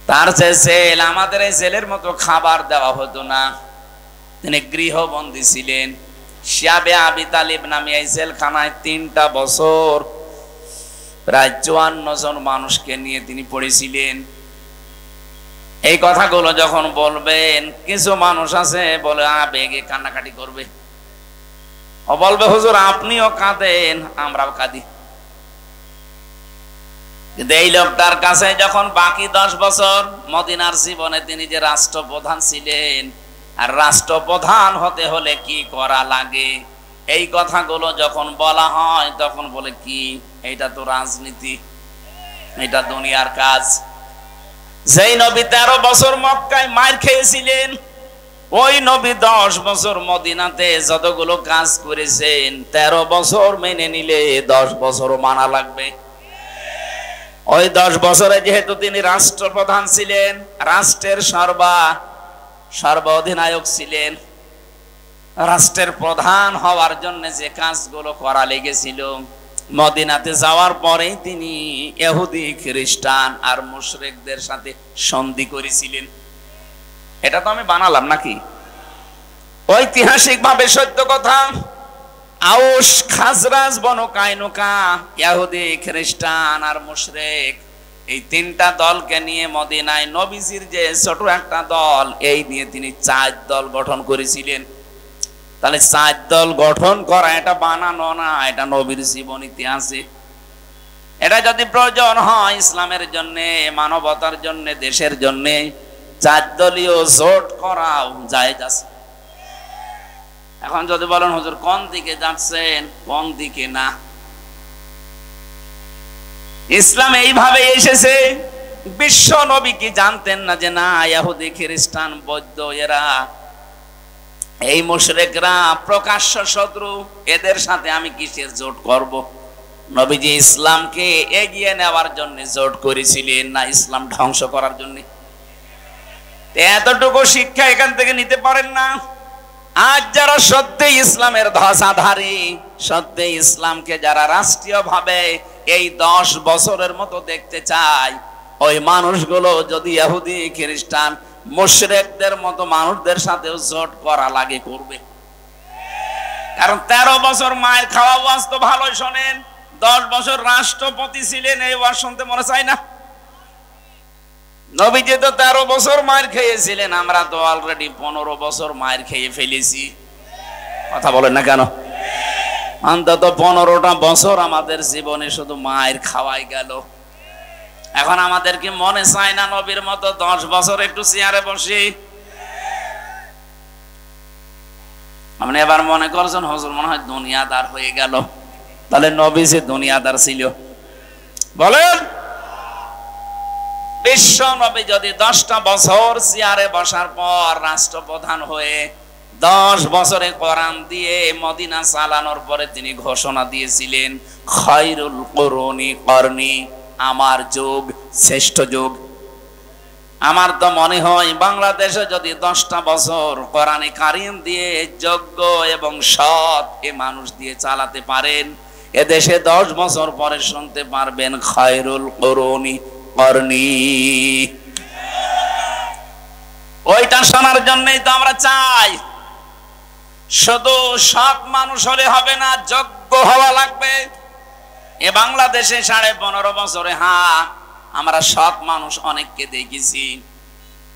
তার যে জেল, আমাদের এই জেলের মতো খাবার দেওয়া হতো না। তিনি গৃহবন্দী ছিলেন। শিয়াবে আবি তালিব নামে এই জেলখানায় 3টা বছর প্রায় 54 জন মানুষকে নিয়ে তিনি পড়েছিলেন। এই কথাগুলো যখন বলবেন, কিছু মানুষ আছে বলে আবেগে কান্নাকাটি করবে, ও বলবে হুজুর আপনিও কাঁদেন আমরাও কাঁদি। কিন্তু এই লোকটার কাছে যখন বাকি 10 বছর মদিনার জীবনে তিনি যে রাষ্ট্রপ্রধান ছিলেন, আর রাষ্ট্রপ্রধান হতে হলে কি করা লাগে এই কথাগুলো যখন বলা হয়, তখন বলে কি এইটা তো রাজনীতি, এটা দুনিয়ার কাজ। যেই নবী 13 বছর মক্কায় মার খেয়েছিলেন, ওই নবী 10 বছর মদিনাতে যতগুলো কাজ করেছেন, 13 বছর মেনে নিলে 10 বছরও মানা লাগবে। ওই 10 বছরে যেহেতু তিনি রাষ্ট্রপ্রধান ছিলেন, রাষ্ট্রের সর্ব অধিনায়ক ছিলেন, রাষ্ট্রের প্রধান হওয়ার জন্য যে কাজগুলো করা লেগেছিল, মদিনাতে যাওয়ার পরেই তিনি ইহুদি খ্রিস্টান আর মুশরিকদের সাথে সন্ধি করেছিলেন। এটা তো আমি বানালাম নাকি? ঐতিহাসিক ভাবে সত্য কথা। আউস খাজরাজ বনু কায়নুকা, ইহুদি খ্রিস্টান আর মুশরিক, এই 3টা দলকে নিয়ে মদিনায় নবীজির যে ছোট একটা দল, এই নিয়ে তিনি 4 দল গঠন করেছিলেন। তাহলে 4 দল গঠন করা এটা বানানো না, এটা নবীর জীবনীতে আছে। এটা যদি প্রয়োজন হয় ইসলামের জন্য, মানবতার জন্য, দেশের জন্য, 4 দলীয় জোট করাও জায়েজ আছে। এখন যদি বলেন হুজুর কোন দিকে যাচ্ছেন, কোন দিকে না, ইসলাম এইভাবে এসেছে। বিশ্ব নবী কি জানতেন না যে না ইহুদি খ্রিস্টান বৌদ্ধ এরা, এই মুশরিকরা প্রকাশ্য শত্রু, এদের সাথে আমি কিসের জোট করব? নবীজি ইসলামকে এগিয়ে নেওয়ার জন্য জোট করেছিলেন, না ইসলাম ধ্বংস করার জন্য? এতটুকু শিক্ষা এখান থেকে নিতে পারেন না? আজ যারা সত্যি ইসলামের ধ্বজাধারী, সত্যি ইসলামকে যারা রাষ্ট্রীয় ভাবে এই 10 বছরের মতো দেখতে চায়, ওই মানুষগুলো যদি ইহুদি খ্রিস্টান মুশরিকদের মতো মানুষদের সাথেও জোট করা লাগে করবে। কারণ 13 বছর মায়ের খাওয়া ওয়াজ তো ভালোই শোনেন, 10 বছর রাষ্ট্রপতি ছিলেন, এই ওয়াজ শুনতে মনে চায় না? নবীজি তো 13 বছর মার খেয়েছিলেন, আমরা তো অলরেডি 15 বছর মার খেয়ে ফেলেছি। কথা বলেন না কেন? অন্তত 15টা বছর আমাদের জীবনে শুধু মায়ের খাওয়াই গেল। এখন আমাদের কি মনে চায় না নবীর মতো 10 বছর একটু চেয়ারে বসি? আপনি এবার মনে করছেন হুজুর মনে হয় দুনিয়াদার হয়ে গেল। তাহলে নবী যে দুনিয়াদার ছিল বলেন? বিশ্ব নবী যদি 10টা বছর চেয়ারে বসার পর রাষ্ট্রপ্রধান হয়ে 10 বছরে কোরআন দিয়ে মদিনা চালানোর পরে তিনি ঘোষণা দিয়েছিলেন, খায়রুল কুরুনি করনি, আমার যুগ শ্রেষ্ঠ যুগ। আমার তো মনে হয় বাংলাদেশে যদি 10টা বছর কোরআনে কারিম দিয়ে যোগ্য এবং সৎ এ মানুষ দিয়ে চালাতে পারেন, এদেশে 10 বছর পরে শুনতে পারবেন খায়রুল কুরুনি করনি। ওইটা শোনার জন্যই তো আমরা চাই। শুধু সৎ মানুষ হলে হবে না, যোগ্য হওয়া লাগবে। এ বাংলাদেশে 15.5 বছরে আমরা সৎ মানুষ অনেককে দেখেছি,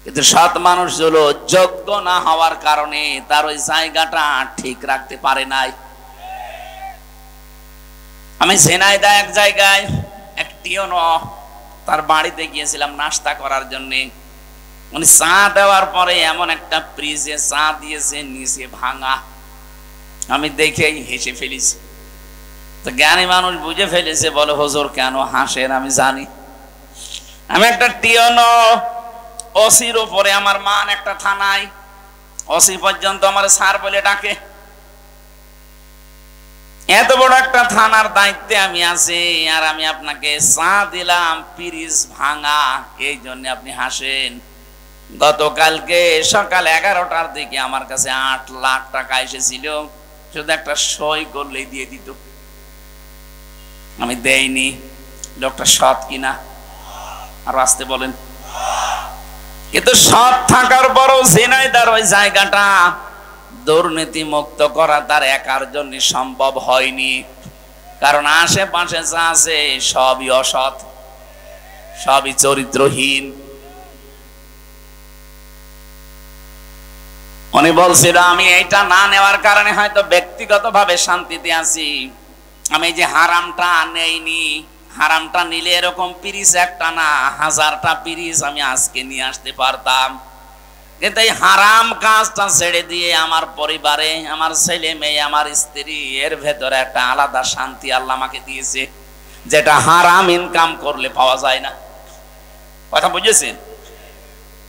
কিন্তু সৎ মানুষগুলো যোগ্য না হওয়ার কারণে তার ওই জায়গাটা ঠিক রাখতে পারে নাই। আমি ঝিনাইদহ এক জায়গায় একটিও তার বাড়িতে গিয়েছিলাম নাস্তা করার জন্য। উনি চা দেওয়ার পরে এমন একটা ফ্রিজে চা দিয়েছে, নিচে ভাঙা। আমি দেখেই হেসে ফেলেছি। তো জ্ঞানী মানুষ বুঝে ফেলেছে, বলে হুজুর কেন হাসেন? আমি জানি। আমি একটা টিয়নো ওসির উপরে, আমার মান একটা থানায়, ওসি পর্যন্ত আমার স্যার বলে ডাকে। এত বড় একটা থানার দায়িত্বে আমি আছি, আর আমি আপনাকে চা দিলাম ফ্রিজ ভাঙা, এই জন্য আপনি হাসেন। গতকালকে সকাল 11টার দিকে আমার কাছে 8 লাখ টাকা এসেছিল, শুধু একটা সই করলেই দিয়ে দিত। আমি দেইনি। লোকটা সৎ কিনা? আর আসতে বলেন। কিন্তু সৎ থাকার পরও ঝিনাইদার ওই জায়গাটা দুর্নীতি মুক্ত করা তার একার জন্য সম্ভব হয়নি, কারণ আশেপাশে যা আছে সবই অসৎ, সবই চরিত্রহীন। উনি বলছিল আমি এইটা না নেওয়ার কারণে হয়তো ব্যক্তিগতভাবে শান্তিতে আছি, আমি যে হারামটা নেইনি, হারামটা নিলে এরকম পিরিচ একটা না 1000টা পিরিচ আমি আজকে নিয়ে আসতে পারতাম, কিন্তু এই হারাম কাজটা ছেড়ে দিয়ে আমার পরিবারে, আমার ছেলে মেয়ে, আমার স্ত্রী, এর ভেতরে একটা আলাদা শান্তি আল্লাহ আমাকে দিয়েছে, যেটা হারাম ইনকাম করলে পাওয়া যায় না। কথা বুঝেছেন?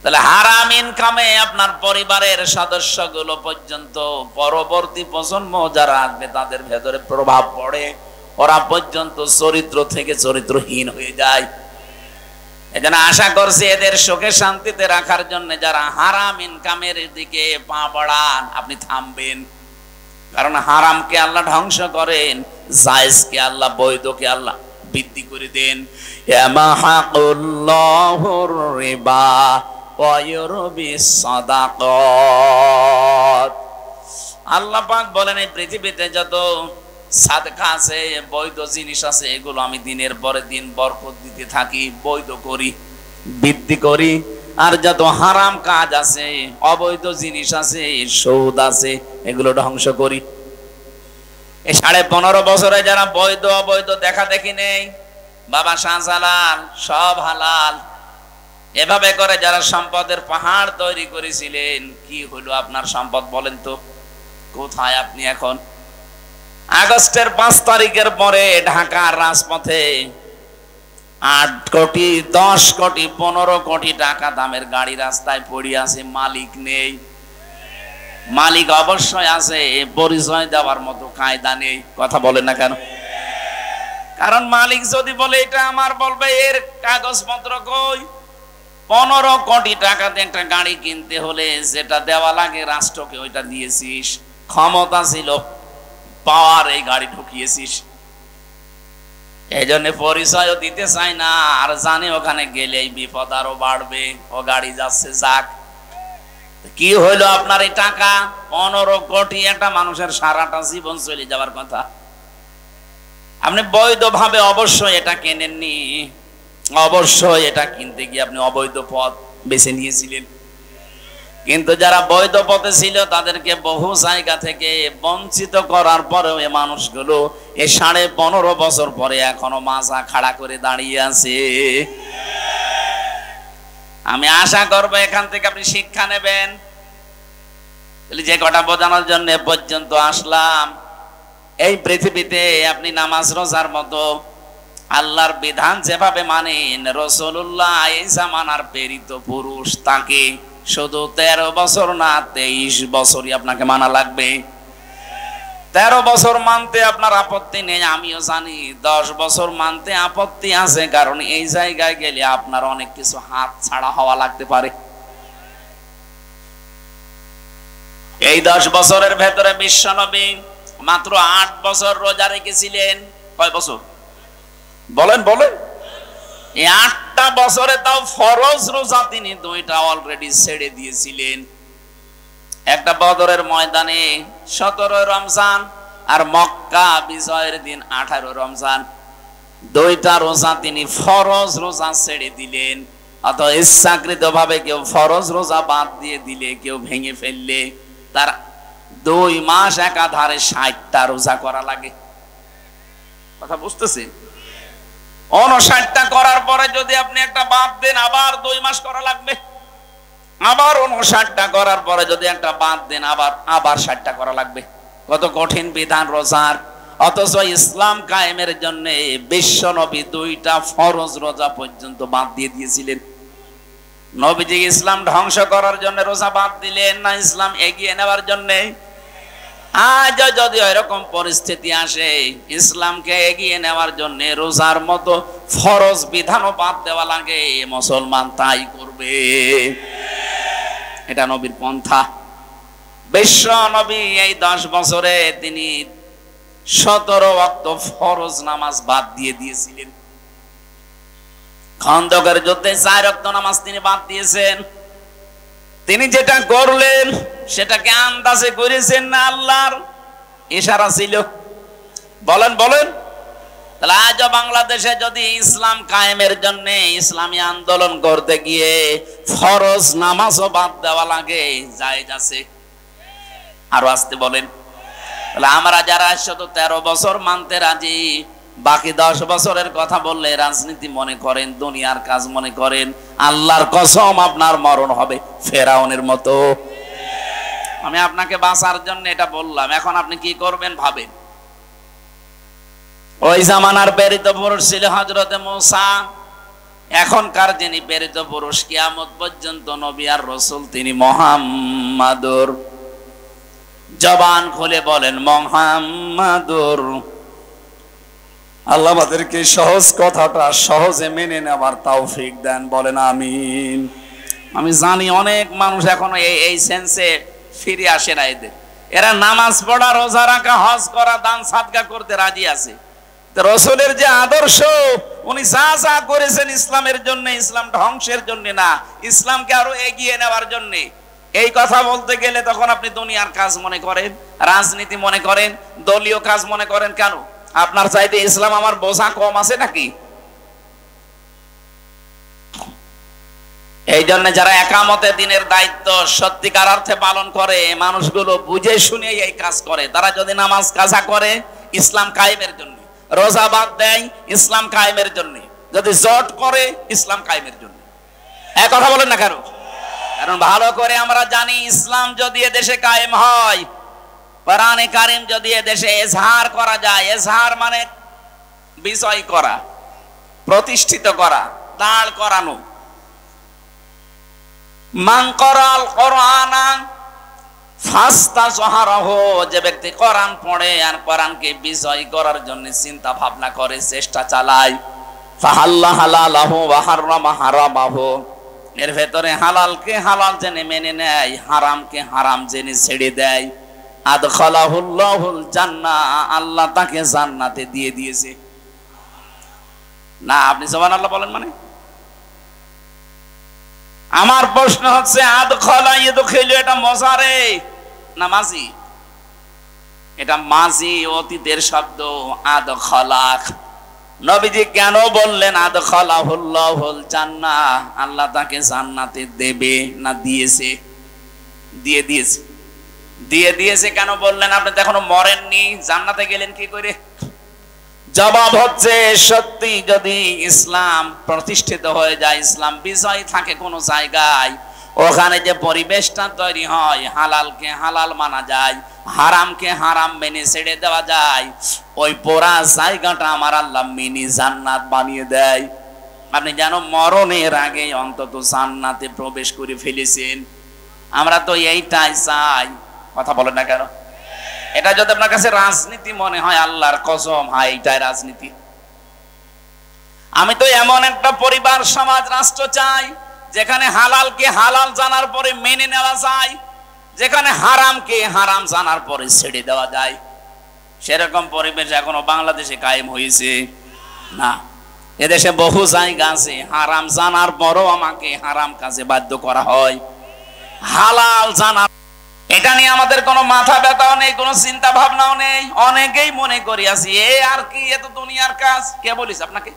তাহলে হারাম ইনকামে আপনার পরিবারের সদস্যগুলো পর্যন্ত, পরবর্তী প্রজন্ম যারা আসবে তাদের ভেতরে প্রভাব পড়ে, ওরা পর্যন্ত চরিত্র থেকে চরিত্রহীন হয়ে যায়। এজন্য আশা করছি এদের সুখে শান্তিতে রাখার জন্য যারা হারাম ইনকামের দিকে পা বাড়ান, আপনি থামবেন, কারণ হারামকে আল্লাহ ধ্বংস করেন, জায়েজকে আল্লাহ, বৈধকে আল্লাহ বৃদ্ধি করে দেন। ইয়ামাহাকুল্লাহুর রিবা ওয়া ইউরবিস সাদাকাত। আল্লাহ পাক বলেন এই পৃথিবীতে যত সাদকা আছে, বৈধ জিনিস আছে, এগুলো আমি দিনের পরে দিন বরকত দিতে থাকি, বৈধ করি, বৃদ্ধি করি। আর যত হারাম কাজ আছে, অবৈধ জিনিস আছে, সুদ আছে, এগুলো ধ্বংস করি। এই 15.5 বছরে যারা বৈধ অবৈধ দেখা দেখি নেই, বাবা শাহজালাল সব হালাল, এভাবে করে যারা সম্পদের পাহাড় তৈরি করেছিলেন, কি হলো আপনার সম্পদ বলেন তো? কোথায় আপনি এখন? আগস্টের 5 তারিখের পরে ঢাকার রাজপথে 8 কোটি 10 কোটি 15 কোটি টাকা দামের গাড়ি রাস্তায় পড়ে আছে, মালিক নেই। মালিক অবশ্যই আছে, পরিচয় দেওয়ার মতো কায়দা নেই। কথা বলেন না কেন? কারণ মালিক যদি বলে এটা আমার, বলবে এর কাগজপত্র কই? 15 কোটি টাকাতে একটা গাড়ি কিনতে হলে যেটা দেওয়া লাগে রাষ্ট্রকে, ওইটা দিয়েছিস। ক্ষমতা ছিল, পাওয়ার, এই গাড়ি ঢুকিয়েছিস। এই জন্য পরিচয়ও দিতে চাই না, আর জানে ওখানে গেলেই বিপদ আরো বাড়বে, ও গাড়ি যাচ্ছে যাক। কি হইলো আপনার এই টাকা? 15 কোটি, একটা মানুষের সারাটা জীবন চলে যাওয়ার কথা। আপনি বৈধভাবে অবশ্যই এটা কেনেননি, অবশ্যই এটা কিনতে গিয়ে আপনি অবৈধ পথ বেছে নিয়েছিলেন। কিন্তু যারা বৈধ পথে ছিল তাদেরকে বহু জায়গা থেকে বঞ্চিত করার পরেও এই মানুষগুলো এই 15.5 বছর পরে এখনো মাথা খাড়া করে দাঁড়িয়ে আছে। আমি আশা করব এখান থেকে আপনি শিক্ষা নেবেন। যে কটা বোঝানোর জন্য পর্যন্ত আসলাম, এই পৃথিবীতে আপনি নামাজ রোজার মতো আল্লাহর বিধান যেভাবে মানেন, রাসূলুল্লাহ এই জামানার প্রেরিত পুরুষ, তাকে শুধু 13 বছর না 23 বছরই আপনাকে মানা লাগবে। 13 বছর মানতে আপনার আপত্তি নেই, আমিও জানি। 10 বছর মানতে আপত্তি আছে, কারণ এই জায়গায় গেলে আপনার অনেক কিছু হাত ছাড়া হওয়া লাগতে পারে। এই 10 বছরের ভেতরে বিশ্বনবী মাত্র 8 বছর রোজা রেখেছিলেন। কয় বছর বলেন? বলেন। এই 8টা বছরে তাও ফরজ রোজা তিনি 2টা অলরেডি ছেড়ে দিয়েছিলেন। একটা বদরের ময়দানে 17 রমজান, আর মক্কা বিজয়ের দিন 18 রমজান। 2টা রোজা তিনি ফরজ রোজা ছেড়ে দিলেন। অথবা ইচ্ছাকৃত ভাবে কেউ ফরজ রোজা বাদ দিয়ে দিলে, কেউ ভেঙে ফেললে, তার 2 মাস একাধারে 60টা রোজা করা লাগে। কথা বুঝতেছি? 59টা করার পরে যদি আপনি একটা বাদ দেন, আবার 2 মাস করা লাগবে। আবার 59টা করার পরে যদি একটা বাদ দেন, আবার 60টা করা লাগবে। কত কঠিন বিধান রোজার! অথচ ইসলাম কায়েমের জন্য বিশ্ব নবী 2টা ফরজ রোজা পর্যন্ত বাদ দিয়ে দিয়েছিলেন। নবীজি ইসলাম ধ্বংস করার জন্য রোজা বাদ দিলেন না ইসলাম এগিয়ে নেওয়ার জন্য? আজ যদি এরকম পরিস্থিতি আসে, ইসলামকে এগিয়ে নেওয়ার জন্য রোজার মতো ফরজ বিধানও বাদ দেওয়া লাগে, মুসলমান তাই করবে। এটা নবীর পন্থা। বিশ্ব নবী এই 10 বছরে তিনি 17 ওয়াক্ত ফরজ নামাজ বাদ দিয়ে দিয়েছিলেন। খন্দকের যুদ্ধে 4 ওয়াক্ত নামাজ তিনি বাদ দিয়েছেন। তিনি যেটা করলেন সেটাকে আন্দাজে করেছেন না আল্লাহর ইশারা ছিল? বলেন বলেন। তাহলে আজও বাংলাদেশে যদি ইসলাম কায়েমের জন্য ইসলামী আন্দোলন করতে গিয়ে ফরজ নামাজও বাদ দেওয়া লাগে, জায়েজ আছে? আরো আসতে বলেন। তাহলে আমরা যারা 113 বছর মানতে রাজি, বাকি 10 বছরের কথা বললে রাজনীতি মনে করেন, দুনিয়ার কাজ মনে করেন, আল্লাহর কসম আপনার মরণ হবে ফেরাউনের মতো। আমি আপনাকে বাঁচার জন্য এটা বললাম, এখন আপনি কি করবেন ভাবেন। ওই জামানার প্রেরিত পুরুষ ছিল হযরতে মূসা, এখনকার যিনি প্রেরিত পুরুষ কিয়ামত পর্যন্ত নবী আর রাসূল তিনি মুহাম্মাদুর। জবান খুলে বলেন মুহাম্মাদুর। আল্লাহ আমাদেরকে সহজ কথাটা সহজে মেনে নেওয়ার তৌফিক দেন, বলেন আমিন। আমি জানি অনেক মানুষ এখনো এই সেন্সে ফিরে আসে না। এরা নামাজ পড়া, রোজা রাখা, হজ করা, দান সাদকা করতে রাজি আছে। রাসূলের যে আদর্শ, উনি যা যা করেছেন ইসলামের জন্য, ইসলাম ধ্বংসের জন্য না, ইসলামকে আরো এগিয়ে নেওয়ার জন্য। এই কথা বলতে গেলে তখন আপনি দুনিয়ার কাজ মনে করেন, রাজনীতি মনে করেন, দলীয় কাজ মনে করেন। কেন? আপনার চাইতে ইসলাম আমার বোঝা কম আছে নাকি? এই জন্য যারা একামতে দিনের দায়িত্ব সত্যিকার অর্থে পালন করে, মানুষগুলো বুঝে শুনে এই কাজ করে। তারা যদি নামাজ কাজা করে ইসলাম কায়েমের জন্য, রোজা বাদ দেয় ইসলাম কায়েমের জন্য, যদি জট করে ইসলাম কায়েমের জন্য। এক কথা বলেন না কেন? কারণ ভালো করে আমরা জানি ইসলাম যদি এদেশে কায়েম হয়, কোরআনে কারীম যদি এদেশে এজহার করা যায়, এজহার মানে বিজয় করা, প্রতিষ্ঠিত করা, দাঁড় করানো। মান করাল কোরআনা ফাস্তাজহারাহু, যে ব্যক্তি কোরআন পড়ে আর কোরআনকে বিজয় করার জন্য চিন্তা ভাবনা করে, চেষ্টা চালায়, ফাহাল্লা হালালাহু ওয়া হারামা হারামাহু, এর ভেতরে হালালকে হালাল জেনে মেনে নেয়, হারামকে হারাম জেনে ছেড়ে দেয়, আদখালাহুল্লাহুল জান্নাহ, আল্লাহ তাকে জান্নাতে দিয়ে দিয়েছে। না আপনি সুবহানাল্লাহ বলেন মানে? আমার প্রশ্ন হচ্ছে আদখালা ইয়াদখিলু এটা মুজারে না মাজি? এটা মাজি, অতীতের শব্দ। আদখালা, নবীজি কেন বললেন আদখালাহুল্লাহুল জান্নাহ? আল্লাহ তাকে জান্নাতে দেবে না দিয়েছে? দিয়ে দিয়েছে। দিয়ে দিয়েছে কেন বললেন? আপনি তো এখনো মরেননি, জান্নাতে গেলেন কি করে? জবাব হচ্ছে সত্যি যদি ইসলাম প্রতিষ্ঠিত হয়ে যায়, ইসলাম বিজয় থাকে কোন জায়গায়, ওখানে যে পরিবেশটা তৈরি হয়, হালালকে হালাল মানা যায়, হারামকে হারাম মেনে ছেড়ে দেওয়া যায়, ওই পুরা জায়গাটা আমার আল্লাহ মিনি জান্নাত বানিয়ে দেয়। আপনি যেন মরণের আগে অন্তত জান্নাতে প্রবেশ করে ফেলেছেন। আমরা তো এইটাই চাই। কথা বলেন না কেন? এটা যদি আপনার কাছে রাজনীতি মনে হয়, আল্লাহর কসম হয় এইটাই রাজনীতি। আমি তো এমন একটা পরিবার, সমাজ, রাষ্ট্র চাই যেখানে হালালকে হালাল জানার পরে মেনে নেওয়া যায়, যেখানে হারামকে হারাম জানার পরে ছেড়ে দেওয়া যায়। সেরকম পরিবেশ এখনো বাংলাদেশে কায়েম হয়েছে না। এদেশে বহু জায়গা আছে হারাম জানার পরও আমাকে হারাম কাজে বাধ্য করা হয়, হালাল জানার। এটা নিয়ে আমাদের কোনো মাথা ব্যথাও নেই, কোনো চিন্তা ভাবনাও নেই। অনেকেই মনে করি আছি এ আর কি, এ তো দুনিয়ার কাজ। কে বলিস আপনাকে?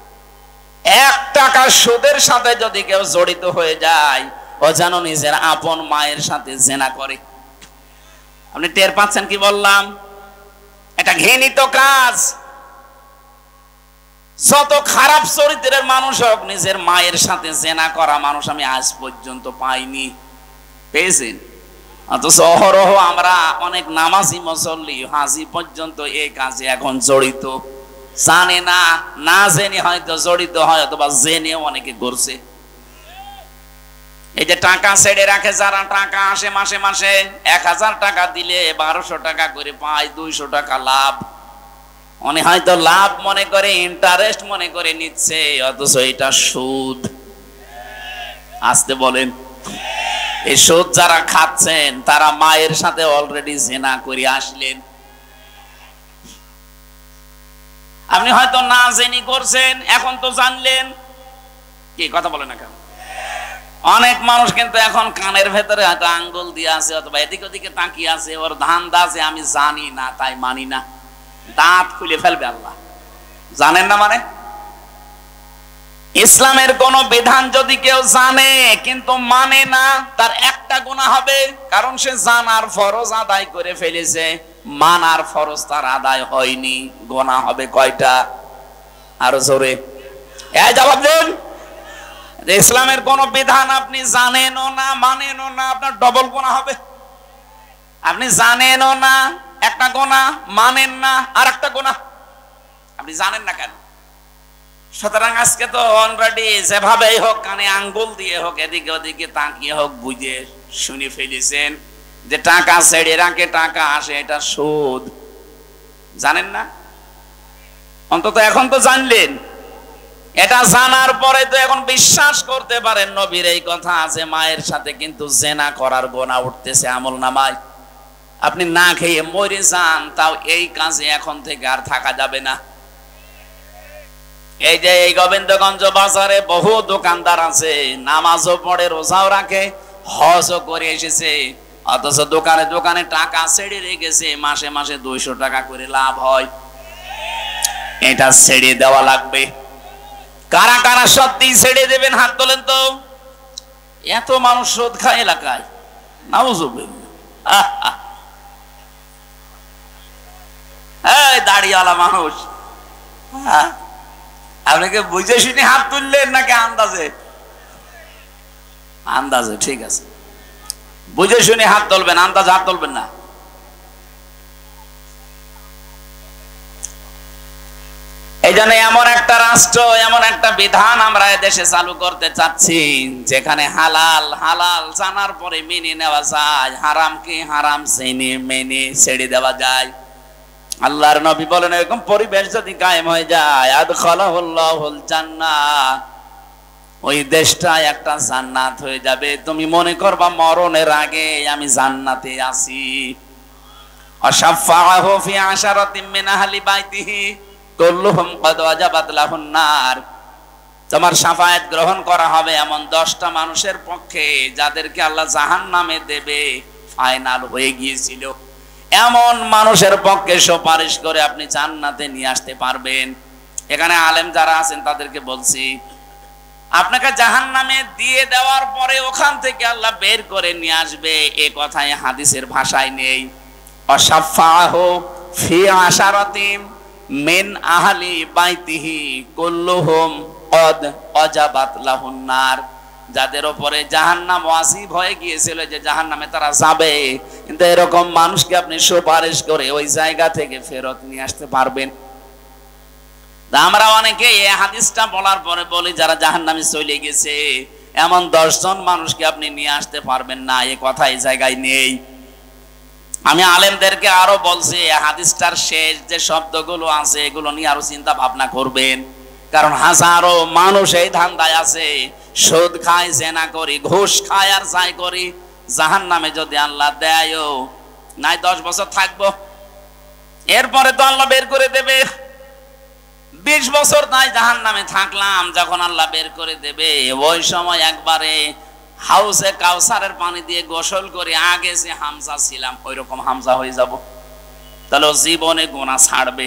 1 টাকা সুদের সাথে যদি কেউ জড়িত হয়ে যায়, ও যেন নিজের আপন মায়ের সাথে জেনা করে। আপনি টের পাচ্ছেন কি বললাম? এটা ঘৃণিত কাজ। যত খারাপ চরিত্রের মানুষ হোক, নিজের মায়ের সাথে জেনা করা মানুষ আমি আজ পর্যন্ত পাইনি। পেয়েছেন? অথচ অহরহ আমরা অনেক নামাজি মুসল্লি হাজি পর্যন্ত এই কাজে এখন জড়িত। জানে না, না জেনে হয়তো জড়িত হয়, অথবা জেনেও অনেকে করছে। এই যে টাকা ছেড়ে রাখে যারা, টাকা আসে মাসে মাসে 1000 টাকা দিলে 1200 টাকা করে পায়, 200 টাকা লাভ। উনি হয়তো লাভ মনে করে, ইন্টারেস্ট মনে করে নিচ্ছে, অথচ এটা সুদ। আসতে বলেন। এই সুদ যারা খাচ্ছেন তারা মায়ের সাথে অলরেডি জিনা করে আসলেন। আপনি হয়তো না জেনে করছেন, এখন তো জানলেন। কি কথা বলেন না কেন? অনেক মানুষ কিন্তু এখন কানের ভেতরে হয়তো আঙ্গুল দিয়ে আছে অথবা এদিক ওদিকে তাকিয়ে আছে, ওর ধান্দা আছে আমি জানি না তাই মানি না। দাঁত খুলে ফেলবে আল্লাহ। জানেন না মানে ইসলামের কোন বিধান যদি কেউ জানে কিন্তু মানে না, তার একটা গুনাহ হবে, কারণ সে জানার ফরজ আদায় করে ফেলেছে, মানার ফরজ তার আদায় হয়নি। গুনাহ হবে কয়টা? আরো জোরে জবাব দেন। ইসলামের কোন বিধান আপনি জানেনও না মানেনও না, আপনার ডবল গুনাহ হবে। আপনি জানেনও না একটা গুনাহ, মানেন না আর একটা গুনাহ। আপনি জানেন না কেন? সুতরাং আজকে তো অলরেডি যেভাবেই হোক, কানে আঙ্গুল দিয়ে হোক, এদিকে ওদিকে তাকিয়ে হোক, বুঝে শুনে ফেলেছেন যে টাকা ছেড়ে রাখে টাকা আসে, এটা সুদ। জানেন না? অন্তত এখন তো জানলেন। এটা জানার পরে তো এখন বিশ্বাস করতে পারেন নবীর এই কথা আছে, মায়ের সাথে কিন্তু জেনা করার গুনাহ উঠতেছে আমলনামায়। আপনি না খেয়ে মরে যান, তাও এই কাজে এখন থেকে আর থাকা যাবে না। এই যে এই গোবিন্দগঞ্জ বাজারে বহু দোকানদার আছে, নামাজও পড়ে, রোজাও রাখে, হজও করে এসেছে, অথচ দোকানে দোকানে টাকা ছেড়ে রেখেছে, মাসে মাসে 200 টাকা করে লাভ হয়। এটা ছেড়ে দেওয়া লাগবে। কারা কারা সত্যি ছেড়ে দেবেন হাত তোলেন তো। এত মানুষ সুদ খায় এলাকায়, নাউজুবিল্লাহ। এই দাড়িওয়ালা মানুষ, আপনাকে বুঝে শুনে হাত তুললেন নাকি আন্দাজে? আন্দাজে, ঠিক আছে, বুঝে শুনে হাত তুলবেন, আন্দাজে হাত তুলবেন না। এই জন্য এমন একটা রাষ্ট্র, এমন একটা বিধান আমরা দেশে চালু করতে চাচ্ছি যেখানে হালাল হালাল জানার পরে মেনে নেওয়া যায়, হারামকে হারাম জেনে মেনে ছেড়ে দেওয়া যায়। আল্লাহর নবী বলেন এরকম পরিবেশ যদি কায়েম হয়ে যায়, আদখালাহুল্লাহুল জান্নাহ, ওই দেশটা একটা জান্নাত হয়ে যাবে। তুমি মনে করবা মরণের আগে আমি জান্নাতে আছি। আশাফাহু ফি আশারাতিন মিন আহলি বাইতিহি কুল্লুহুম ক্বাদ ওয়াজাবাত লাহুন নার। তোমার শাফায়াত গ্রহণ করা হবে এমন 10টা মানুষের পক্ষে যাদেরকে আল্লাহ জাহান্নামে দেবে, ফাইনাল হয়ে গিয়েছিল। এমন মানুষের পক্ষে সুপারিশ করে আপনি জান্নাতে নিয়ে আসতে পারবেন। এখানে আলেম যারা আছেন তাদেরকে বলছি, আপনাকে জাহান্নামে দিয়ে দেওয়ার পরে ওখান থেকে আল্লাহ বের করে নিয়ে আসবে, এ কথায় হাদিসের ভাষায় নেই। অশাফাহু ফি আশারাতিন মিন আহলি বাইতিহি কুল্লুহুম ক্বাদ ওয়াজাবাত লাহুন নার। যাদের উপরে জাহান্নাম ওয়াজিব হয়ে গিয়েছিল যে জাহান্নামে তারা যাবে, কিন্তু এরকম মানুষকে আপনি সুপারিশ করে ওই জায়গা থেকে ফেরত নিয়ে আসতে পারবেন। আমরা অনেকে এই হাদিসটা বলার পরে বলি যারা জাহান্নামে চলে গেছে, এমন 10 জন মানুষকে আপনি নিয়ে আসতে পারবেন না, এই কথা এই জায়গায় নেই। আমি আলেমদেরকে আরো বলছি, হাদিসটার শেষ যে শব্দগুলো আছে এগুলো নিয়ে আরো চিন্তা ভাবনা করবেন, কারণ হাজারো মানুষ এই ধান্দায় আছে, সুদ খায়, জেনা করি, ঘুষ খায় আর যাই করি, জাহান্নামে যদি আল্লাহ দেয়ও নাই 10 বছর থাকবো, এরপরে তো আল্লাহ বের করে দেবে। 20 বছর নাই জাহান্নামে থাকলাম, যখন আল্লাহ বের করে দেবে ওই সময় একবারে হাউসে কাউসারের পানি দিয়ে গোসল করে আগে যে হামজা ছিলাম ওই রকম হামজা হয়ে যাব। তাহলে জীবনে গুনাহ ছাড়বে?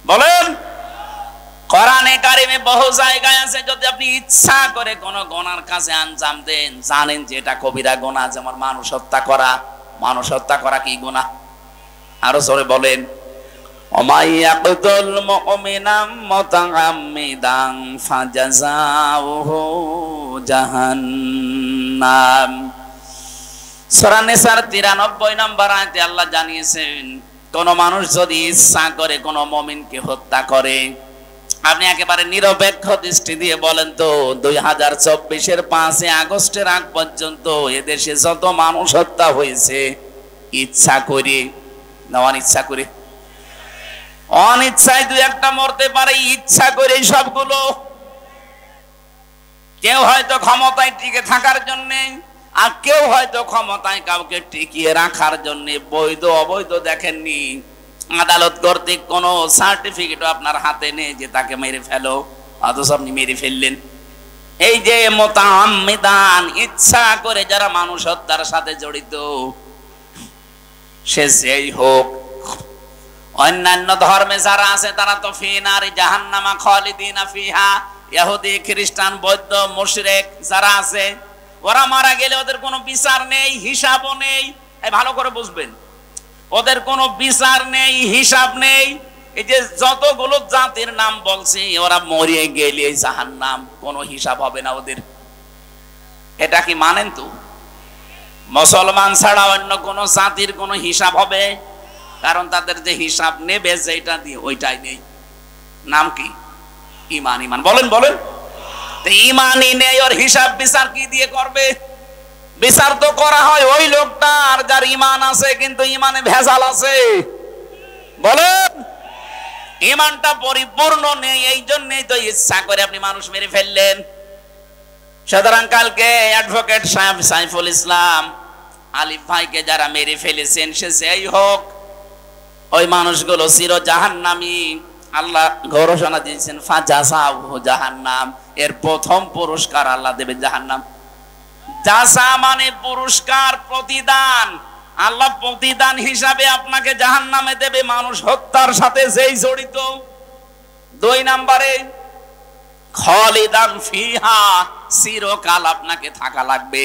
বলেন। কোরআনে কারিমে বহু জায়গায় আছে, যদি আপনি ইচ্ছা করে কোন গুনার কাজে আঞ্জাম দেন, জানেন যে এটা কবিরা গুনাহ, যেমন মানুষ হত্যা করা। মানুষ হত্যা করা কি গুনাহ? আরো জোরে বলেন। ওমাইয়াকুতুল মুমিনাম মুতাআম্মিদান ফাজাযাউহু জাহান্নাম। সূরা নিসার 93 নম্বর আয়াতে আল্লাহ জানিয়েছেন, কোন মানুষ যদি ইচ্ছা করে কোন মুমিনকে হত্যা করে, আপনি একেবারে নিরপেক্ষ দৃষ্টি দিয়ে বলেন তো 2024-এর 5 আগস্টের আগ পর্যন্ত এদেশে যত মানুষ হত্যা হয়েছে, ইচ্ছা করে না অনিচ্ছা করে? অনিচ্ছায় 2-1টা মরতে পারে, ইচ্ছা করে সবগুলো। কেউ হয়তো ক্ষমতায় টিকে থাকার জন্য, আর কেউ হয়তো ক্ষমতায় কাউকে টিকিয়ে রাখার জন্য। বৈধ অবৈধ দেখেননি, আদালত কর্তৃক কোনো সার্টিফিকেট আপনার হাতে নেই যে তাকে মেরে ফেলো, অথচ আপনি মেরে ফেললেন। এই যে মুতাআম্মিদান, ইচ্ছা করে যারা মানুষ হত্যার সাথে জড়িত, সে যেই হোক, অন্যান্য ধর্মে যারা আছে তারা তো ফি নারি জাহান্নামা খালিদিনা ফিহা, ইহুদি খ্রিস্টান বৌদ্ধ মুশরিক যারা আছে, ওরা মারা গেলে ওদের কোনো বিচার নেই, হিসাবও নেই। এই ভালো করে বুঝবেন, ওদের কোনো বিচার নেই, হিসাব নেই। এই যে যতগুলো জাতির নাম বলছি, ওরা মরিয়ে গেলে জাহান্নাম, কোনো হিসাব হবে না ওদের। এটা কি মানেন? তো মুসলমান ছাড়া অন্য কোন জাতির কোনো হিসাব হবে? কারণ তাদের যে হিসাব নেবে যেটা দিয়ে, ওইটাই নেই। নাম কি? ঈমান। ঈমান বলেন বলেন। তো ঈমানই নেই, ওর হিসাব বিচার কি দিয়ে করবে? বিচার তো করা হয় ওই লোকটার যার ঈমান আছে, কিন্তু ঈমানে ভেজাল আছে। বলেন, ঈমানটা পরিপূর্ণ নেই, এই জন্যই তো ইচ্ছা করে আপনি মানুষ মেরে ফেললেন। সুতরাং কালকে অ্যাডভোকেট সাহেব সাইফুল ইসলাম আলিফ ভাইকে যারা মেরে ফেলেছেন, সে যেই হোক, ওই মানুষগুলো চির জাহান্নামী। আল্লাহ ঘোষণা দিয়েছেন ফাজাসাহু জাহান্নাম, এর প্রথম পুরস্কার আল্লাহ দেবে জাহান্নাম। জাযা মানে পুরস্কার, প্রতিদান। আল্লাহ প্রতিদান হিসাবে আপনাকে জাহান্নামে দেবে, মানুষ হত্যার সাথে যেই জড়িত। 2 নম্বরে খালিদান ফিহা, চিরকাল আপনাকে থাকা লাগবে।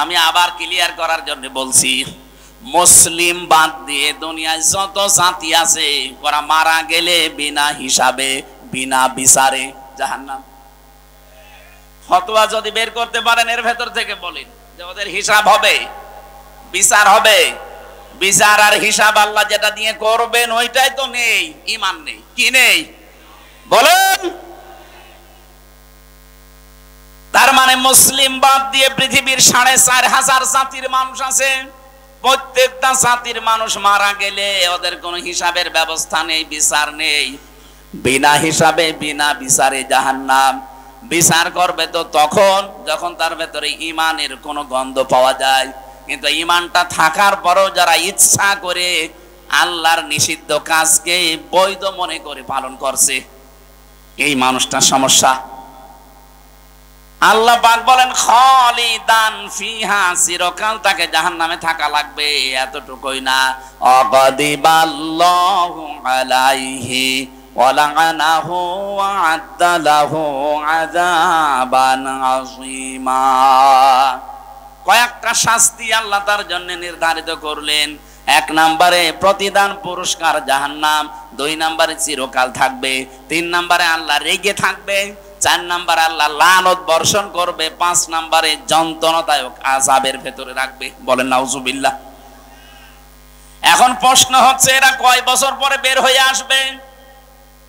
আমি আবার ক্লিয়ার করার জন্য বলছি, মুসলিম বাদ দিয়ে দুনিয়ায় যত জাতি আছে, ওরা মারা গেলে বিনা হিসাবে বিনা বিচারে জাহান্নাম। ফতোয়া যদি বের করতে পারেন এর ভেতর থেকে বলেন যে ওদের হিসাব হবে, বিচার হবে। বিচার আর হিসাব আল্লাহ যেটা দিয়ে করবেন ওইটাই তো নেই, ঈমান নেই। কি নেই বলেন? তার মানে মুসলিম বাদ দিয়ে পৃথিবীর 4,500 জাতির মানুষ আছে, প্রত্যেকটা জাতির মানুষ মারা গেলে ওদের কোনো হিসাবের ব্যবস্থা নেই, বিচার নেই। বিনা হিসাবে বিনা বিচারে জাহান্নাম। বিচার করবে তো তখন যখন তার ভেতরে ঈমানের কোনো গন্ধ পাওয়া যায়। কিন্তু ঈমানটা থাকার পরও যারা ইচ্ছা করে আল্লাহর নিষিদ্ধ কাজকে বৈধ মনে করে পালন করছে, এই মানুষটার সমস্যা। আল্লাহ পাক বলেন খালিদান ফিহা, চিরকাল তাকে জাহান্নামে থাকা লাগবে। এতটুকুই না, অগদিবাল্লাহু আলাইহি ওয়া লা'নাহু ওয়া আ'আদ্দা লাহু আযাবান আযীমা। কয়েকটা শাস্তি আল্লাহ তার জন্য নির্ধারিত করলেন। 1 নম্বরে প্রতিদান পুরস্কার জাহান্নাম, 2 নম্বরে চিরকাল থাকবে, 3 নম্বরে আল্লাহ রেগে থাকবে, 4 নম্বরে আল্লাহ লানত বর্ষণ করবে, 5 নম্বরে যন্ত্রণাদায়ক আযাবের ভেতরে রাখবে। বলেন নাউজুবিল্লাহ। এখন প্রশ্ন হচ্ছে, এরা কয় বছর পরে বের হয়ে আসবে